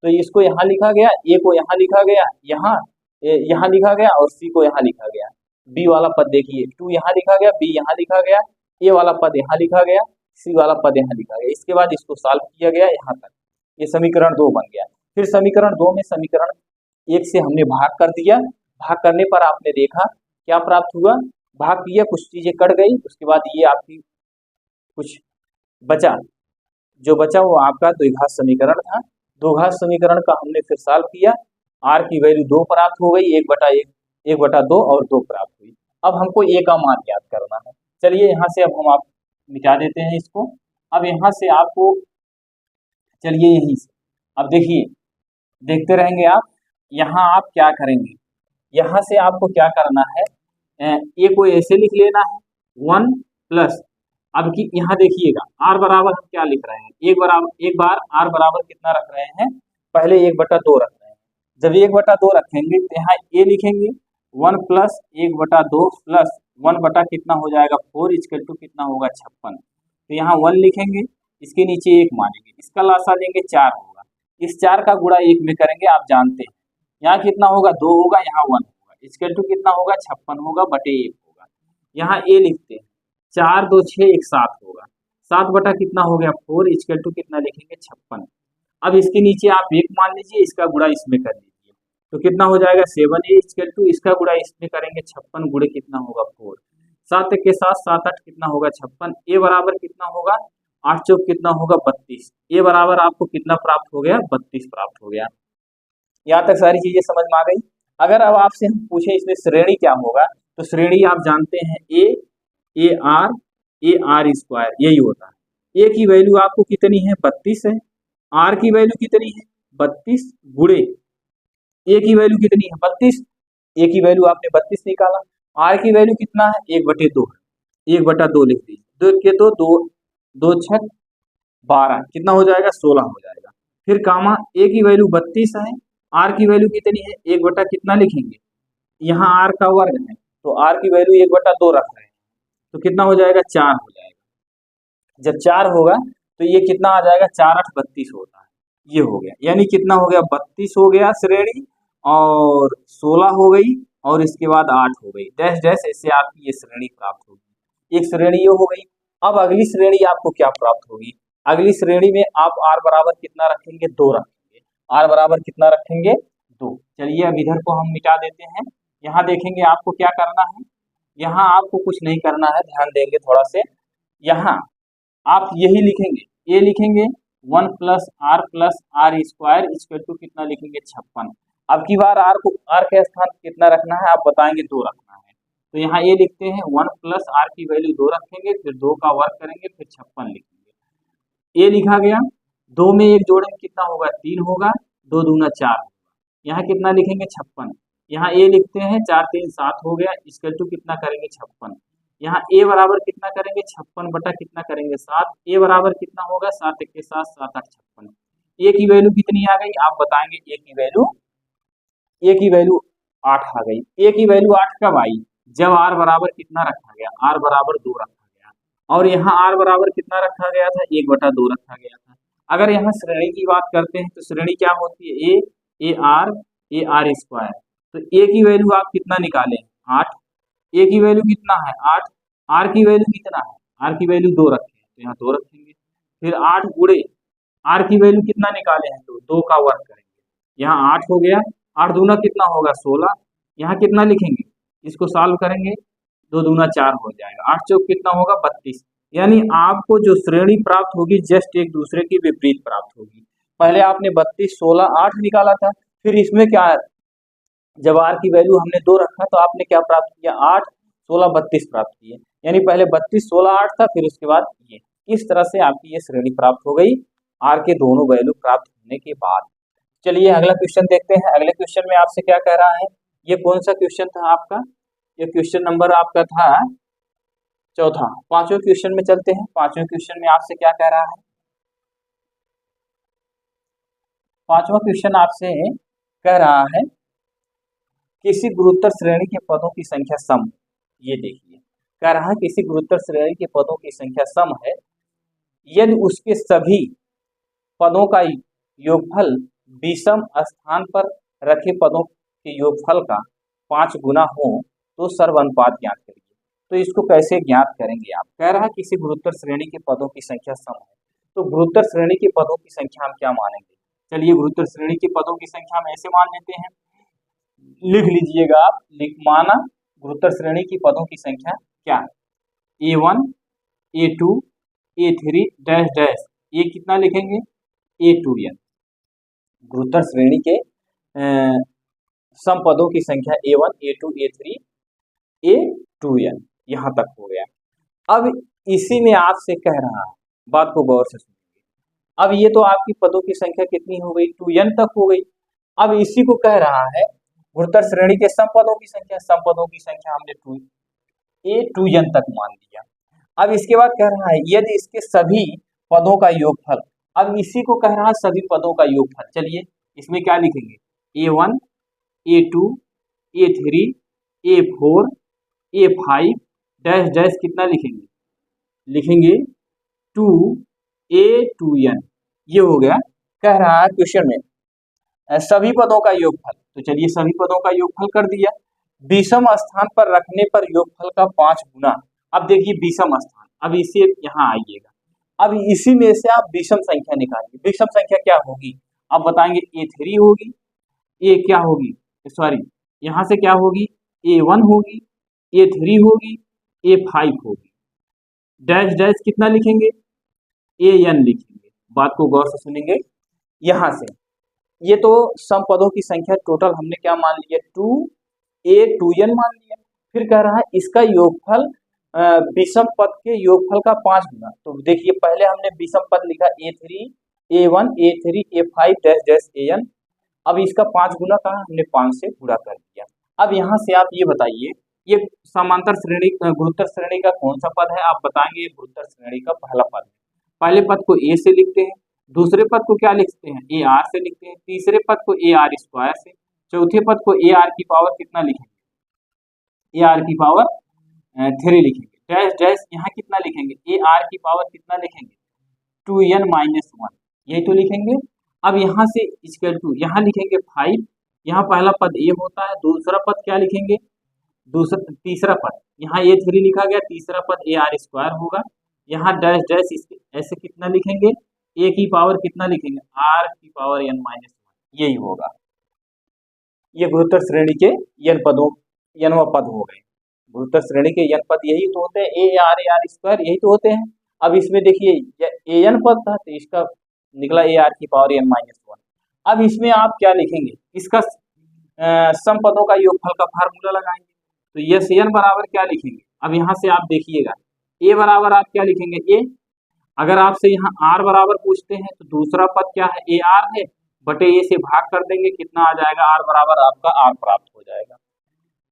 तो इसको यहाँ लिखा गया, a को यहाँ लिखा गया, यहाँ लिखा गया और c को यहाँ लिखा गया। b वाला पद देखिए 2 यहाँ लिखा गया, b यहाँ लिखा गया, a वाला पद यहाँ लिखा गया, c वाला पद यहाँ लिखा गया। इसके बाद इसको सॉल्व किया गया यहाँ तक, ये समीकरण 2 बन गया। फिर समीकरण 2 में समीकरण 1 से हमने भाग कर दिया। भाग करने पर आपने देखा क्या प्राप्त हुआ, भाग किया, कुछ चीजें कट गई, उसके बाद ये आपकी कुछ बचा, जो बचा वो आपका द्विघात समीकरण था। द्विघात समीकरण का हमने फिर सॉल्व किया, r की वैल्यू 2 प्राप्त हो गई, 1/2 और 2 प्राप्त हुई। अब हमको a का मान ज्ञात करना है। चलिए यहाँ से अब हम आप मिटा देते हैं इसको। अब यहाँ से आपको, चलिए यहीं से अब देखिए, देखते रहेंगे आप। यहाँ आप क्या करेंगे, यहाँ से आपको क्या करना है, ए को ऐसे लिख लेना है 1 प्लस, अब की यहाँ देखिएगा r बराबर हम क्या लिख रहे हैं, एक बार r बराबर कितना रख रहे हैं, पहले 1/2 रख रहे हैं। जब 1/2 रखेंगे तो यहाँ a लिखेंगे 1 प्लस 1/2 प्लस 1 बटा कितना हो जाएगा 4 इक्वल टू कितना होगा 56। तो यहाँ 1 लिखेंगे, इसके नीचे 1 मानेंगे, इसका लासा लेंगे 4 होगा, इस 4 का गुणा 1 में करेंगे, आप जानते हैं यहाँ कितना होगा 2 होगा, यहाँ 1 होगा, इक्वल टू कितना होगा 56 होगा बटे 1 होगा। यहाँ a लिखते हैं, 4 2 6 1 7 होगा, 7 बटा कितना हो गया 4 इक्वल टू कितना लिखेंगे 56। अब इसके नीचे आप 1 मान लीजिए, इसका गुणा इसमें कर लीजिए, तो कितना हो जाएगा 7a इक्वल टू, इसका गुणा इसमें करेंगे 56 गुणे कितना होगा 4, 7 के साथ 7 8 कितना होगा 56। a बराबर कितना होगा 8 चौक कितना होगा 32, a बराबर आपको कितना प्राप्त हो गया 32 प्राप्त हो गया। यहाँ तक सारी चीजें समझ में आ गई। अगर अब आपसे हम पूछे इसमें श्रेणी क्या होगा, तो श्रेणी आप जानते हैं ए आर स्क्वायर यही होता है। ए की वैल्यू आपको कितनी है 32 है, आर की वैल्यू कितनी है 32 गुणे ए की वैल्यू कितनी है 32, ए की वैल्यू आपने 32 निकाला, आर की वैल्यू कितना है 1/2 है, 1/2 लिख दीजिए, 2 के 2 2 2 6 12 कितना हो जाएगा 16 हो जाएगा। फिर कामा ए की वैल्यू 32 है, आर की वैल्यू कितनी है 1 बटा कितना लिखेंगे, यहाँ आर का वर्ग है तो आर की वैल्यू 1/2 रख रहे हैं तो कितना हो जाएगा 4 हो जाएगा। जब 4 होगा तो ये कितना आ जाएगा 4 8 32 होता है, ये हो गया, यानी कितना हो गया 32 हो गया श्रेणी, और 16 हो गई, और इसके बाद 8 हो गई, डैश डैश, ऐसे आपकी ये श्रेणी प्राप्त होगी। एक श्रेणी ये हो गई। अब अगली श्रेणी आपको क्या प्राप्त होगी, अगली श्रेणी में आप आर बराबर कितना रखेंगे 2 रखेंगे, आर बराबर कितना रखेंगे 2। चलिए अब इधर को हम मिटा देते हैं, यहाँ देखेंगे आपको क्या करना है, यहाँ आपको कुछ नहीं करना है, ध्यान देंगे थोड़ा से, यहाँ आप यही लिखेंगे, ये लिखेंगे 1 plus r square equal to कितना लिखेंगे 56। अब की बार आर को, आर के स्थान कितना रखना है आप बताएंगे 2 रखना है, तो यहाँ ये लिखते हैं 1 प्लस आर की वैल्यू 2 रखेंगे, फिर 2 का वर्ग करेंगे, फिर 56 लिखेंगे। ये लिखा गया, 2 में 1 जोड़ेंगे कितना होगा 3 होगा, 2 दूना 4 होगा, यहाँ कितना लिखेंगे 56, यहाँ ए लिखते हैं 4 3 7 हो गया, इक्वल टू कितना करेंगे 56, यहाँ ए बराबर कितना करेंगे 56 बटा कितना करेंगे 7, ए बराबर कितना होगा 7 1 के 7 7 8 56, ए की वैल्यू कितनी आ गई आप बताएंगे, ए की वैल्यू 8 आ गई। ए की वैल्यू 8 कब आई, जब आर बराबर कितना रखा गया, आर बराबर 2 रखा गया, और यहाँ आर बराबर कितना रखा गया था 1/2 रखा गया था। अगर यहाँ श्रेणी की बात करते हैं तो श्रेणी क्या होती है ए आर स्क्वायर, तो ए की वैल्यू आप कितना निकालें 8, ए की वैल्यू कितना है 8, आर की वैल्यू कितना है, आर की वैल्यू 2 रखें तो यहाँ 2 रखेंगे, फिर 8 गुणे आर की वैल्यू कितना निकाले हैं 2 का वर्ग करेंगे, यहाँ 8 हो गया, 8 दूना कितना होगा 16, यहाँ कितना लिखेंगे, इसको सॉल्व करेंगे, 2 दूना 4 हो जाएगा, 8 चौक कितना होगा 32। यानी आपको जो श्रेणी प्राप्त होगी जस्ट एक दूसरे की विपरीत प्राप्त होगी। पहले आपने 32 16 8 निकाला था, फिर इसमें क्या है, जब आर की वैल्यू हमने 2 रखा तो आपने क्या प्राप्त किया 8 16 32 प्राप्त किए, यानी पहले 32 16 8 था, फिर उसके बाद ये, इस तरह से आपकी ये श्रेणी प्राप्त हो गई आर के दोनों वैल्यू प्राप्त होने के बाद। चलिए अगला क्वेश्चन देखते हैं। अगले क्वेश्चन में आपसे क्या कह रहा है, ये कौन सा क्वेश्चन था आपका, ये क्वेश्चन नंबर आपका था 4था। 5वें क्वेश्चन में चलते हैं। 5वें क्वेश्चन में आपसे क्या कह रहा है, 5वां क्वेश्चन आपसे कह रहा है किसी गुरुत्तर श्रेणी के पदों की संख्या सम, ये देखिए कह रहा है किसी गुरुत्तर श्रेणी के पदों की संख्या सम है यदि उसके सभी पदों का योगफल विषम स्थान पर रखे पदों के योगफल का 5 गुना हो तो सर्वानुपात ज्ञात करिए। तो इसको कैसे ज्ञात करेंगे आप, कह रहा है किसी गुरुत्तर श्रेणी के पदों की संख्या सम है, तो गुरुत्तर श्रेणी के पदों की संख्या हम क्या मानेंगे, चलिए गुरुत्तर श्रेणी के पदों की संख्या हम ऐसे मान लेते हैं, लिख लीजिएगा आप, माना गुरुत्तर श्रेणी की पदों की संख्या क्या है, A1 A2 A3 dash dash, ये कितना लिखेंगे A2n। गुरुत्तर श्रेणी के सम पदों की संख्या A1 A2 A3 A2n, यहां तक हो गया। अब इसी में आपसे कह रहा है, बात को गौर से सुनिए, अब ये तो आपकी पदों की संख्या कितनी हो गई 2n तक हो गई। अब इसी को कह रहा है गुरुत्तर श्रेणी के सम पदों की संख्या, सम पदों की संख्या हमने A2n तक मान लिया। अब इसके बाद कह रहा है यदि इसके सभी पदों का योगफल, अब इसी को कह रहा है सभी पदों का योगफल, चलिए इसमें क्या लिखेंगे A1 A2 A3 A4 A5 dash dash कितना लिखेंगे, लिखेंगे 2A2n, ये हो गया। कह रहा है क्वेश्चन में सभी पदों का योगफल, तो चलिए सभी पदों का योगफल कर दिया, विषम स्थान पर रखने पर योगफल का 5 गुना। अब देखिए विषम स्थान, अब इसे यहाँ आइएगा, अब इसी में से आप विषम संख्या निकालिए, विषम संख्या क्या होगी आप बताएंगे A3 होगी, ये क्या होगी सॉरी यहाँ से क्या होगी A1 होगी, A3 होगी, A5 होगी, डैश डैश कितना लिखेंगे AN लिखेंगे। बात को गौर से सुनेंगे, यहाँ से ये तो सम पदों की संख्या टोटल हमने क्या मान लिया 2A2n मान लिया, फिर कह रहा है इसका योगफल विषम पद के योगफल का 5 गुना। तो देखिए पहले हमने विषम पद लिखा a3 a1 a3 a5 dash dash an। अब इसका 5 गुना कहा हमने 5 से गुणा कर दिया। अब यहाँ से आप ये बताइए ये समांतर श्रेणी गुरुत्तर श्रेणी का कौन सा पद है? आप बताएंगे ये गुरुत्तर श्रेणी का पहला पद है। पहले पद को a से लिखते हैं, दूसरे पद को क्या लिखते हैं ए आर से लिखते हैं, तीसरे पद को ए आर स्क्वायर से, चौथे पद को ए आर की पावर कितना लिखेंगे ए आर की पावर 3 लिखेंगे डैश डैश यहाँ कितना लिखेंगे ए आर की पावर कितना लिखेंगे 2n-1 यही तो लिखेंगे। अब यहाँ से इक्वल टू यहाँ लिखेंगे 5, यहाँ पहला पद ए होता है, दूसरा पद क्या लिखेंगे तीसरा पद यहाँ a3 लिखा गया, तीसरा पद ए आर स्क्वायर होगा, यहाँ डैश डैश ऐसे कितना लिखेंगे ए की पावर कितना लिखेंगे आर की पावर n-1 यही होगा। ये गुरुत्तर श्रेणी के n पद हो गए। गुरुत्तर श्रेणी के n पद यही तो होते हैं ए आर स्क्वायर यही तो होते हैं। अब इसमें देखिए an पद था तो इसका निकला ए आर की पावर n-1। अब इसमें आप क्या लिखेंगे इसका सम पदों का योगफल का फार्मूला लगाएंगे। तो यस n बराबर क्या लिखेंगे? अब यहाँ से आप देखिएगा a बराबर आप क्या लिखेंगे a। अगर आपसे यहाँ r बराबर पूछते हैं तो दूसरा पद क्या है ए आर है, बटे a से भाग कर देंगे कितना आ जाएगा r बराबर आपका r प्राप्त हो जाएगा।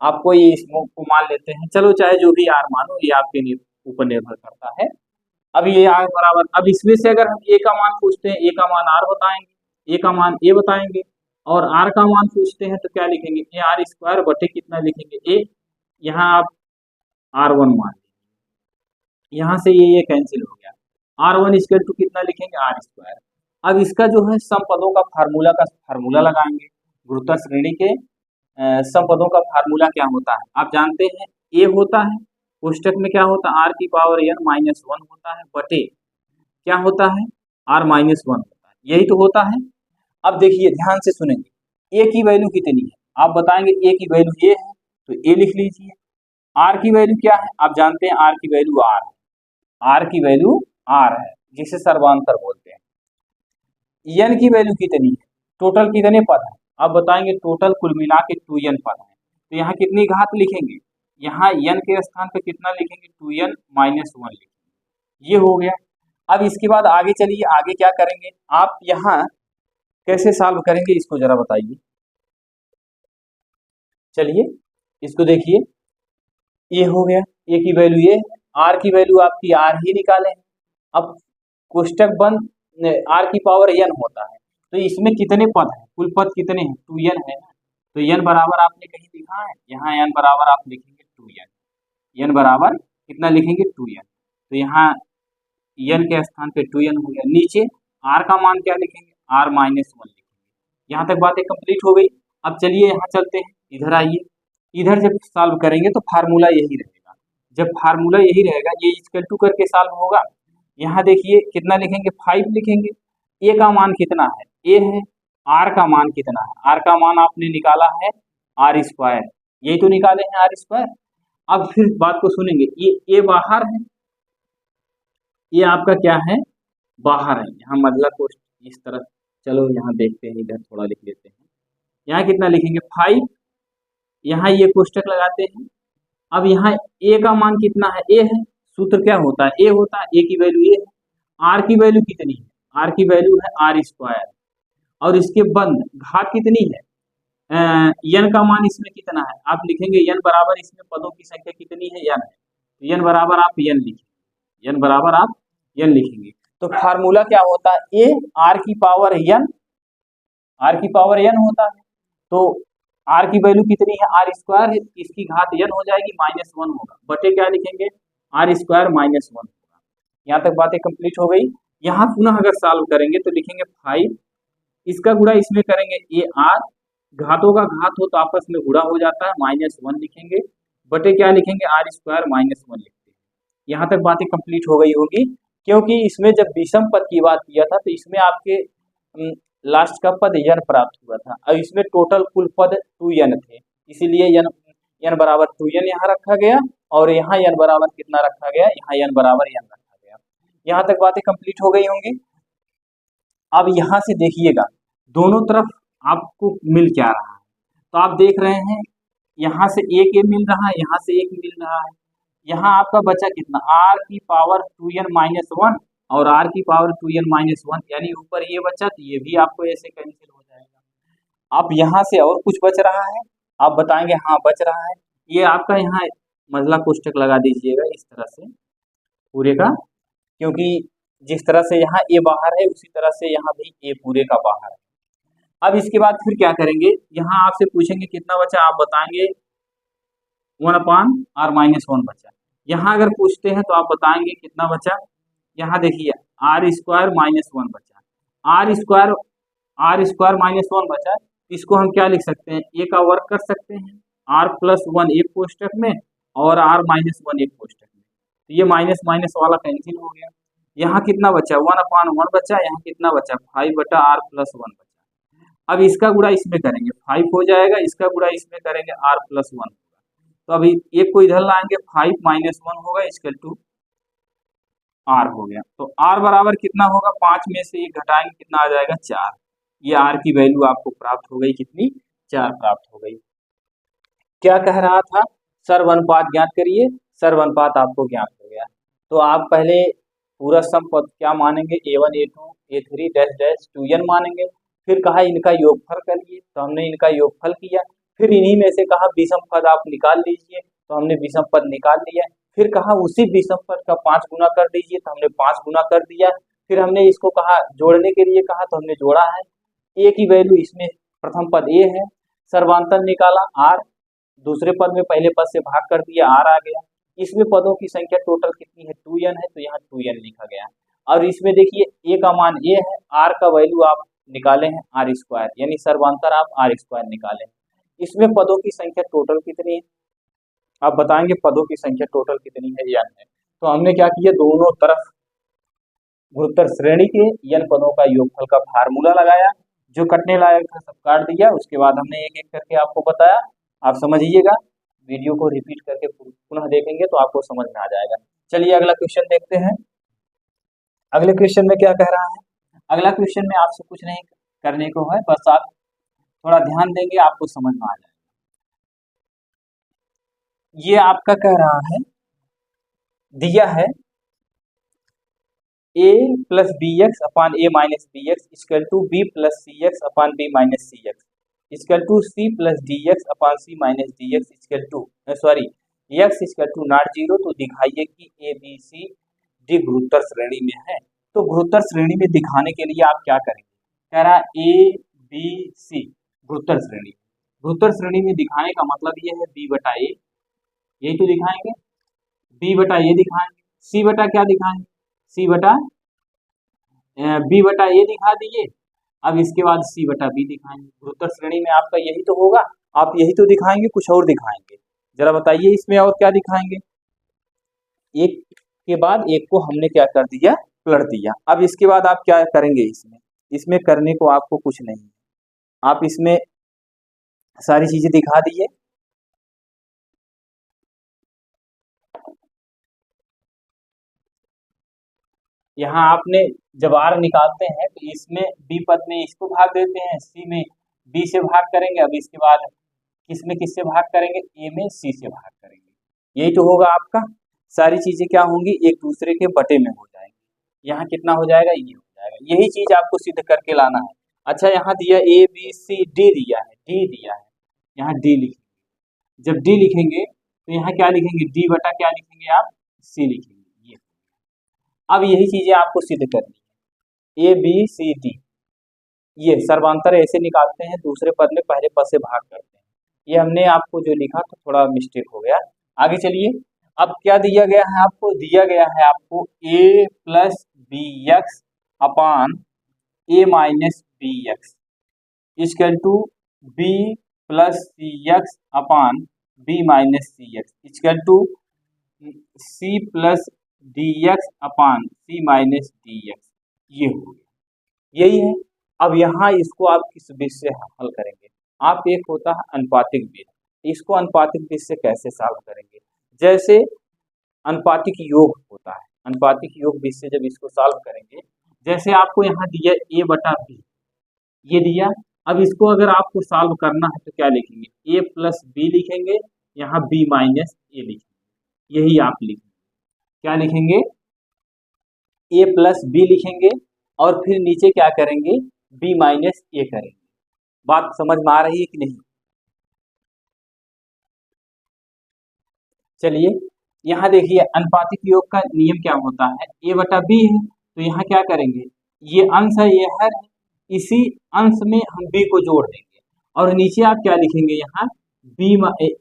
आपको ये इसको मान लेते हैं, चलो चाहे जो भी r मानो ये आपके ऊपर निर्भर करता है। अब ये r बराबर, अब इसमें से अगर हम a का मान पूछते हैं a का मान r बताएंगे, a का मान a बताएंगे और r का मान पूछते हैं तो क्या लिखेंगे ए आर स्क्वायर बटे कितना लिखेंगे a। यहाँ आप r1 मान लीजिए, यहाँ से ये कैंसिल हो गया, r1 इक्वल टू कितना लिखेंगे r स्क्वायर। अब इसका जो है सम पदों का फार्मूला लगाएंगे। गुरुत्तर श्रेणी के सम पदों का फार्मूला क्या होता है आप जानते हैं, a होता है पुस्तक में क्या होता है r की पावर n-1 होता है बटे क्या होता है r-1 होता है यही तो होता है। अब देखिए ध्यान से सुनेंगे a की वैल्यू कितनी है, आप बताएंगे a की वैल्यू ये है तो a लिख लीजिए। r की वैल्यू क्या है आप जानते हैं r की वैल्यू r है, r की वैल्यू r है जिसे सर्वांतर बोलते हैं। n की वैल्यू कितनी है, टोटल कितने पद है आप बताएंगे टोटल कुल मिला के 2n पद है। तो यहाँ कितनी घात लिखेंगे, यहाँ n के स्थान पे कितना लिखेंगे 2n-1 लिखेंगे, ये हो गया। अब इसके बाद आगे चलिए, आगे क्या करेंगे आप यहाँ कैसे सॉल्व करेंगे इसको जरा बताइए। चलिए इसको देखिए ये हो गया, a की वैल्यू ये, r की वैल्यू आपकी r ही निकाले। अब कोष्टक बंद r की पावर n होता है तो इसमें कितने पद हैं, कुल पद कितने हैं 2n है ना, तो n बराबर आपने कहीं लिखा है, यहाँ n बराबर आप लिखेंगे 2n, n बराबर कितना लिखेंगे 2n, तो यहाँ n के स्थान पे 2n हो गया। नीचे r का मान क्या लिखेंगे r-1 लिखेंगे। यहाँ तक बातें कंप्लीट हो गई। अब चलिए यहाँ चलते हैं, इधर आइए, इधर जब सॉल्व करेंगे तो फार्मूला यही रहेगा, जब फार्मूला यही रहेगा ये इक्वल टू करके सॉल्व होगा। यहाँ देखिए कितना लिखेंगे 5 लिखेंगे, a का मान कितना है a है, r का मान कितना है r का मान आपने निकाला है r स्क्वायर, यही तो निकाले हैं r स्क्वायर। अब फिर बात को सुनेंगे, ये बाहर है, ये आपका क्या है बाहर है, यहाँ मतलब कोष्टक इस तरफ, चलो यहाँ देखते हैं इधर थोड़ा लिख लेते हैं, यहाँ कितना लिखेंगे 5, यहाँ ये कोष्टक लगाते हैं। अब यहाँ a का मान कितना है a है, सूत्र क्या होता है a होता है, a की वैल्यू ये है, r की वैल्यू कितनी है r की वैल्यू है r स्क्वायर, और इसके बंद घात कितनी है n का मान इसमें कितना है आप लिखेंगे n बराबर, इसमें पदों की संख्या कितनी है n है, तो n बराबर आप n लिखेंगे, n बराबर आप n लिखेंगे। तो फार्मूला क्या होता है a r की पावर n होता है, तो r की वैल्यू कितनी है r स्क्वायर है, इसकी घात n हो जाएगी -1 होगा बटे क्या लिखेंगे r स्क्वायर -1 होगा। यहाँ तक बातें कंप्लीट हो गई। यहाँ पुनः अगर सॉल्व करेंगे तो लिखेंगे 5, इसका गुणा इसमें करेंगे ए आर, घातों का घात हो तो आपस में गुणा हो जाता है -1 लिखेंगे बटे क्या लिखेंगे r स्क्वायर -1 लिखते हैं। यहाँ तक बातें कंप्लीट हो गई होगी, क्योंकि इसमें जब विषम पद की बात किया था तो इसमें आपके लास्ट का पद n प्राप्त हुआ था, अब इसमें टोटल कुल पद 2n थे, इसीलिए n बराबर 2n यहाँ रखा गया और यहाँ n बराबर कितना रखा गया, यहाँ n बराबर n रखा गया। यहाँ तक बातें कंप्लीट हो गई होंगी। अब यहाँ से देखिएगा दोनों तरफ आपको मिल क्या रहा है, तो आप देख रहे हैं यहाँ से एक ए मिल रहा है, यहाँ से एक मिल रहा है। यहाँ आपका बचा कितना, आर की पावर 2n-1 और आर की पावर 2n-1, यानी ऊपर ये बचा तो ये भी आपको ऐसे कैंसिल हो जाएगा। अब यहाँ से और कुछ बच रहा है, आप बताएंगे हाँ बच रहा है, ये आपका यहाँ मतलब कोष्टक लगा दीजिएगा इस तरह से पूरे का, क्योंकि जिस तरह से यहाँ ए बाहर है उसी तरह से यहाँ भी ए पूरे का बाहर है। अब इसके बाद फिर क्या करेंगे, यहाँ आपसे पूछेंगे कितना बचा, आप बताएंगे 1/r-1 बचा। यहाँ अगर पूछते हैं तो आप बताएंगे कितना बचा, यहाँ देखिए r² -1 बचा, r² -1 बचा। इसको हम क्या लिख सकते हैं, ए का वर्ग कर सकते हैं, r+1 एक कोष्टक में और r-1 एक कोष्टक में, तो ये माइनस माइनस वाला कैंसिल हो गया। यहाँ कितना बचा, 1/1 बचा, यहाँ कितना बचा 5/r+1 बचा। अब इसका गुणा इसमें करेंगे 5 हो जाएगा, इसका गुणा इसमें करेंगे r+1, तो अभी एक को इधर लाएंगे 5 - 1 होगा इक्वल टू r हो गया। तो r बराबर कितना होगा, 5 में से 1 घटाएंगे कितना आ जाएगा 4। ये r की वैल्यू आपको प्राप्त हो गई, कितनी 4 प्राप्त हो गई। क्या कह रहा था, सर्वनुपात ज्ञात करिए, सर्वनुपात आपको ज्ञात हो गया। तो आप पहले पूरा सम पद क्या मानेंगे, a1 a2 a3 dash dash 2n मानेंगे। फिर कहा इनका योगफल करिए, तो हमने इनका योगफल किया। फिर इन्हीं में से कहा विषम पद आप निकाल लीजिए, तो हमने विषम पद निकाल लिया। फिर कहा उसी विषम पद का 5 गुना कर दीजिए, तो हमने 5 गुना कर दिया। फिर हमने इसको कहा जोड़ने के लिए कहा, तो हमने जोड़ा है। ए की वैल्यू इसमें प्रथम पद ए है, सर्वांतर निकाला r, दूसरे पद में पहले पद से भाग कर दिया r आ गया। इसमें पदों की संख्या टोटल कितनी है 2n है, तो यहाँ 2n लिखा गया। और इसमें देखिए a का मान a है, r का वैल्यू आप निकाले हैं r², यानी सर्वांतर आप r² निकाले। इसमें पदों की संख्या टोटल कितनी है, आप बताएंगे पदों की संख्या टोटल कितनी है, n है। तो हमने क्या किया, दोनों तरफ गुरुत्तर श्रेणी के n पदों का योगफल का फार्मूला लगाया, जो कटने लायक था सब काट दिया। उसके बाद हमने एक एक करके आपको बताया, आप समझिएगा, वीडियो को रिपीट करके पुनः देखेंगे तो आपको समझ में आ जाएगा। चलिए अगला क्वेश्चन देखते हैं। अगले क्वेश्चन में क्या कह रहा है, अगला क्वेश्चन में आपसे कुछ नहीं करने को है, बस आप थोड़ा ध्यान देंगे आपको समझ में आ जाएगा। ये आपका कह रहा है, दिया है a + bx/a-bx equal to b + cx/b-cx equal to c + dx/c-dx equal to x equal to not 0, तो दिखाइए कि a b c d गुरुत्तर श्रेणी में है। तो गुरुत्तर श्रेणी में दिखाने के लिए आप क्या करेंगे, कह रहा a b c गुरुत्तर श्रेणी। गुरुत्तर श्रेणी में दिखाने का मतलब ये है b/a, यही तो दिखाएंगे, b/a दिखाएंगे, c/ क्या दिखाएंगे, b/a दिखा दिए। अब इसके बाद c/b दिखाएंगे। गुरुत्तर श्रेणी में आपका यही तो होगा, आप यही तो दिखाएंगे, कुछ और दिखाएंगे, जरा बताइए इसमें और क्या दिखाएंगे। एक के बाद एक को हमने क्या कर दिया, पलट दिया। अब इसके बाद आप क्या करेंगे, इसमें करने को आपको कुछ नहीं, आप इसमें सारी चीजें दिखा दिए। यहाँ आपने जब r निकालते हैं तो इसमें b पद में इसको भाग देते हैं, c में b से भाग करेंगे। अब इसके बाद किसमें किससे भाग करेंगे, a में c से भाग करेंगे। यही तो होगा आपका, सारी चीजें क्या होंगी, एक दूसरे के बटे में हो जाएंगी। यहाँ कितना हो जाएगा, ये हो जाएगा। यही चीज आपको सिद्ध करके लाना है। अच्छा यहाँ दिया a b c d दिया है, d दिया है, यहाँ d लिखेंगे। जब d लिखेंगे तो यहाँ क्या लिखेंगे, d/, क्या लिखेंगे आप, c लिखेंगे। ये अब यही चीजें आपको सिद्ध करनी है, a b c d, ये सर्वांतर ऐसे निकालते हैं, दूसरे पद में पहले पद से भाग करते हैं। ये हमने आपको जो लिखा तो थोड़ा मिस्टेक हो गया। आगे चलिए, अब क्या दिया गया है आपको, दिया गया है आपको a + bx/a-bx equal to b + cx/b-cx equal to c + dx/c-dx, ये हो गया, यही है। अब यहाँ इसको आप किस विधि से हल करेंगे, आप एक होता है अनुपातिक विधि, इसको अनुपातिक विधि से कैसे सॉल्व करेंगे, जैसे अनुपातिक योग होता है, अनुपातिक योग विधि से जब इसको सॉल्व करेंगे, जैसे आपको यहाँ दिया a/b, ये दिया अब इसको अगर आपको सॉल्व करना है तो क्या लिखेंगे, ए प्लस बी लिखेंगे, यहाँ बी माइनस ए लिखेंगे, यही आप लिखेंगे। क्या लिखेंगे, ए प्लस बी लिखेंगे और फिर नीचे क्या करेंगे, बी माइनस ए करेंगे। बात समझ में आ रही है कि नहीं? चलिए यहाँ देखिए अनुपातिक योग का नियम क्या होता है, ए बटा बी है, तो यहाँ क्या करेंगे, ये अंश है ये हर है, इसी अंश में हम बी को जोड़ देंगे और नीचे आप क्या लिखेंगे, यहाँ बी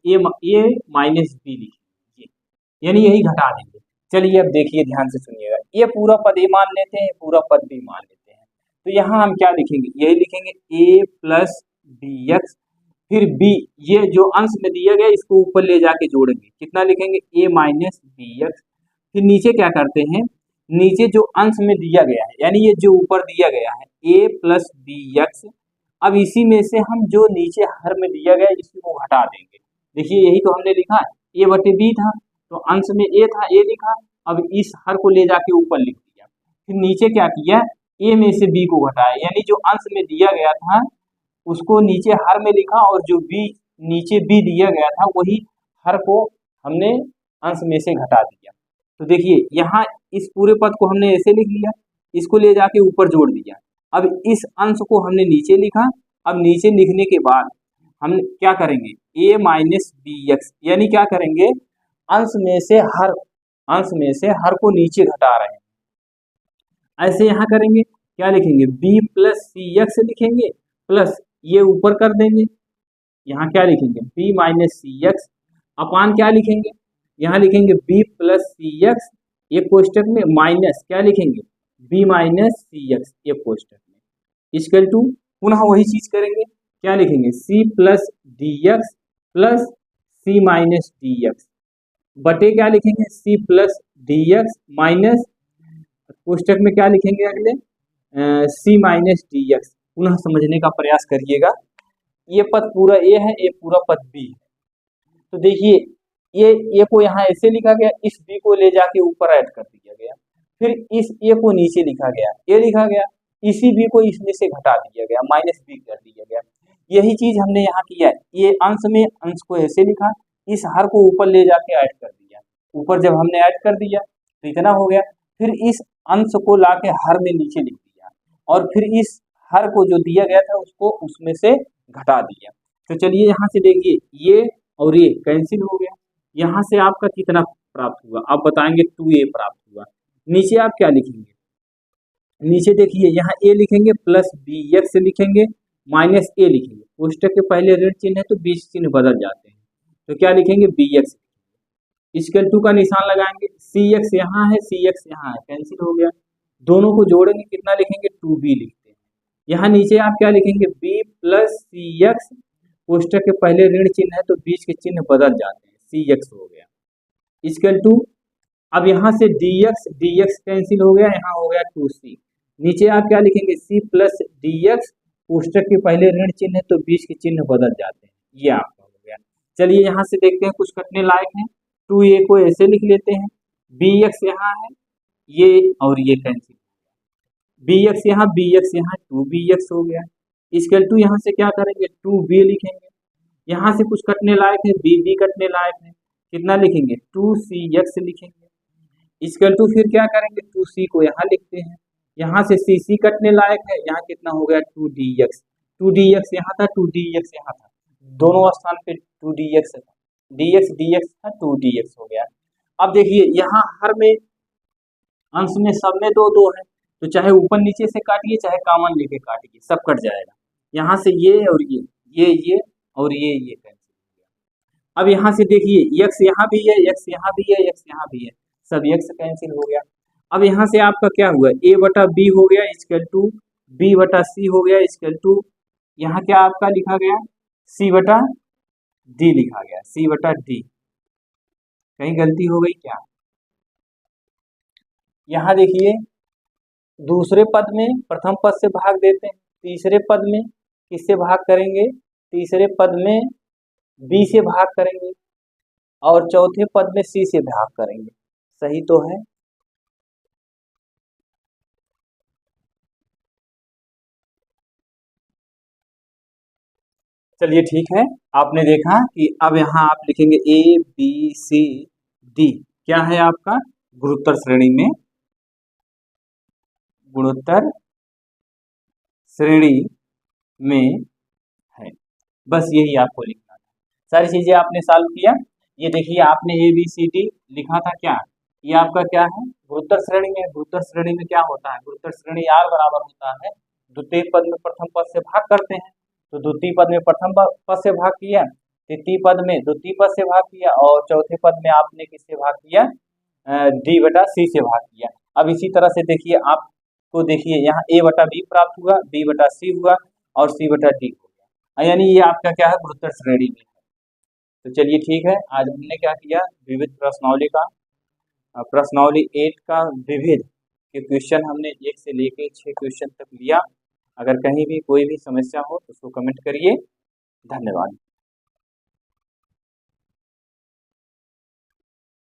ए माइनस बी लिखेंगे, यानी यही घटा देंगे। चलिए अब देखिए ध्यान से सुनिएगा, ये पूरा पद ए मान लेते हैं, पूरा पद बी मान लेते हैं, तो यहाँ हम क्या लिखेंगे, यही लिखेंगे ए प्लस बी एक्स, फिर b, ये जो अंश में दिया गया इसको ऊपर ले जाके जोड़ेंगे, कितना लिखेंगे, a माइनस बी एक्स, फिर नीचे क्या करते हैं, नीचे जो अंश में दिया गया है यानी ये जो ऊपर दिया गया है a प्लस बी एक्स, अब इसी में से हम जो नीचे हर में दिया गया इसी को घटा देंगे। देखिए यही तो हमने लिखा, a बटे b था तो अंश में a था, a लिखा, अब इस हर को ले जाके ऊपर लिख दिया, फिर नीचे क्या किया, a में से b को घटाया, यानी जो अंश में दिया गया था उसको नीचे हर में लिखा और जो बी नीचे बी दिया गया था वही हर को हमने अंश में से घटा दिया। तो देखिए यहाँ इस पूरे पद को हमने ऐसे लिख लिया, इसको ले जाके ऊपर जोड़ दिया, अब इस अंश को हमने नीचे लिखा, अब नीचे लिखने के बाद हम क्या करेंगे, a माइनस बी एक्स, यानी क्या करेंगे, अंश में से हर को नीचे घटा रहे हैं, ऐसे यहाँ करेंगे, क्या लिखेंगे, b प्लस सी एक्स लिखेंगे, प्लस ये ऊपर कर देंगे, यहाँ क्या लिखेंगे, b माइनस सी एक्स, अपान क्या लिखेंगे, यहाँ लिखेंगे b प्लस सी एक्स, ये कोष्टक में माइनस क्या लिखेंगे, b माइनस सी एक्स, ये कोष्टक में, इक्वल टू पुनः वही चीज करेंगे, क्या लिखेंगे, c plus D X plus C minus D X, बटे क्या लिखेंगे, c plus D X minus कोष्टक में क्या लिखेंगे अगले, c माइनस डी एक्स। पुनः समझने का प्रयास करिएगा, ये पद पूरा ए है, ये पूरा पद बी है, तो देखिए ये को यहाँ ऐसे लिखा गया, इस बी को ले जाके ऊपर ऐड कर दिया गया, फिर इस ए को नीचे लिखा गया, ए लिखा गया, इसी बी को इसमें से घटा दिया गया, माइनस बी कर दिया गया, यही चीज हमने यहाँ किया है, ये अंश में अंश को ऐसे लिखा, इस हर को ऊपर ले जाके ऐड कर दिया, ऊपर जब हमने ऐड कर दिया तो इतना हो गया, फिर इस अंश को लाके हर में नीचे लिख दिया और फिर इस हर को जो दिया गया था उसको उसमें से घटा दिया। तो चलिए यहाँ से देखिए ये और ये कैंसिल हो गया, यहाँ से आपका कितना प्राप्त हुआ, आप बताएंगे 2a प्राप्त हुआ। नीचे आप क्या लिखेंगे, नीचे देखिए यहाँ a लिखेंगे प्लस बी एक्स लिखेंगे माइनस ए लिखेंगे, कोष्टक के पहले ऋण चिन्ह है तो बीच चिन्ह बदल जाते हैं, तो क्या लिखेंगे, बी एक्स, इक्वल टू का निशान लगाएंगे, सी एक्स यहाँ है सी एक्स यहाँ है, कैंसिल हो गया, दोनों को जोड़ेंगे कितना लिखेंगे, 2b लिखते हैं, यहाँ नीचे आप क्या लिखेंगे, b प्लस सी एक्स, कोष्टक के पहले ऋण चिन्ह है तो बीच के चिन्ह बदल जाते हैं, सी एक्स हो गया, इक्वल टू, अब यहाँ से dx कैंसिल हो गया, यहाँ हो गया 2c, नीचे आप क्या लिखेंगे, c प्लस डी एक्स, कोष्टक के पहले ऋण चिन्ह है तो बीच के चिन्ह बदल जाते हैं, ये आपका हो गया। चलिए यहाँ से देखते हैं कुछ कटने लायक है, 2a को ऐसे लिख लेते हैं, bx यहाँ है ये और ये कैंसिल, bx यहाँ 2bx हो गया, इक्वल टू यहाँ से क्या करेंगे, 2b लिखेंगे, यहाँ से कुछ कटने लायक है, b कटने लायक है, कितना लिखेंगे, 2cx लिखेंगे, इक्वल टू फिर क्या करेंगे, 2c को यहाँ लिखते हैं, यहाँ से cc कटने लायक है, यहाँ कितना हो गया, 2dx यहाँ था 2dx यहाँ था, दोनों स्थान पे 2dx था, dx था 2dx हो गया। अब देखिए यहाँ हर में अंश में सब में दो दो है, तो चाहे ऊपर नीचे से काटिए चाहे कॉमन लेके काटिए सब कट जाएगा, यहाँ से ये और ये और ये कैंसिल हो गया। अब यहाँ से देखिए x यहाँ भी है, x यहाँ भी है, x यहाँ भी है, सब x कैंसिल हो गया। अब यहाँ से आपका क्या हुआ, a बटा b हो गया इक्वल टू b बटा c हो गया इक्वल टू, यहाँ क्या आपका लिखा गया, c बटा d लिखा गया, c बटा d, कहीं गलती हो गई क्या, यहाँ देखिए दूसरे पद में प्रथम पद से भाग देते हैं, तीसरे पद में किससे भाग करेंगे, तीसरे पद में b से भाग करेंगे और चौथे पद में c से भाग करेंगे, सही तो है। चलिए ठीक है, आपने देखा कि अब यहाँ आप लिखेंगे ए बी सी डी, क्या है आपका गुणोत्तर श्रेणी में, गुणोत्तर श्रेणी में है। बस यही आपको लिखना था, सारी चीजें आपने सॉल्व किया। ये देखिए आपने ए बी सी डी लिखा था, क्या ये आपका क्या है गुणोत्तर श्रेणी में। गुणोत्तर श्रेणी में क्या होता है, गुणोत्तर श्रेणी आर बराबर होता है द्वितीय पद में प्रथम पद से भाग करते हैं, तो द्वितीय पद में प्रथम पद से भाग किया, तृतीय पद में द्वितीय पद से भाग किया, और चौथे पद में आपने किससे भाग किया, डी बटा सी से भाग किया। अब इसी तरह से देखिए आपको, देखिए यहाँ ए बटा बी प्राप्त हुआ, बी बटा सी हुआ, और सी बटा डी हो गया, यानी ये आपका क्या है गुणोत्तर श्रेणी में है। तो चलिए ठीक है, आज हमने क्या किया, विविध प्रश्नावली का, प्रश्नावली 8 का विविध के क्वेश्चन हमने 1 से लेके 6 क्वेश्चन तक लिया। अगर कहीं भी कोई भी समस्या हो तो उसको कमेंट करिए। धन्यवाद।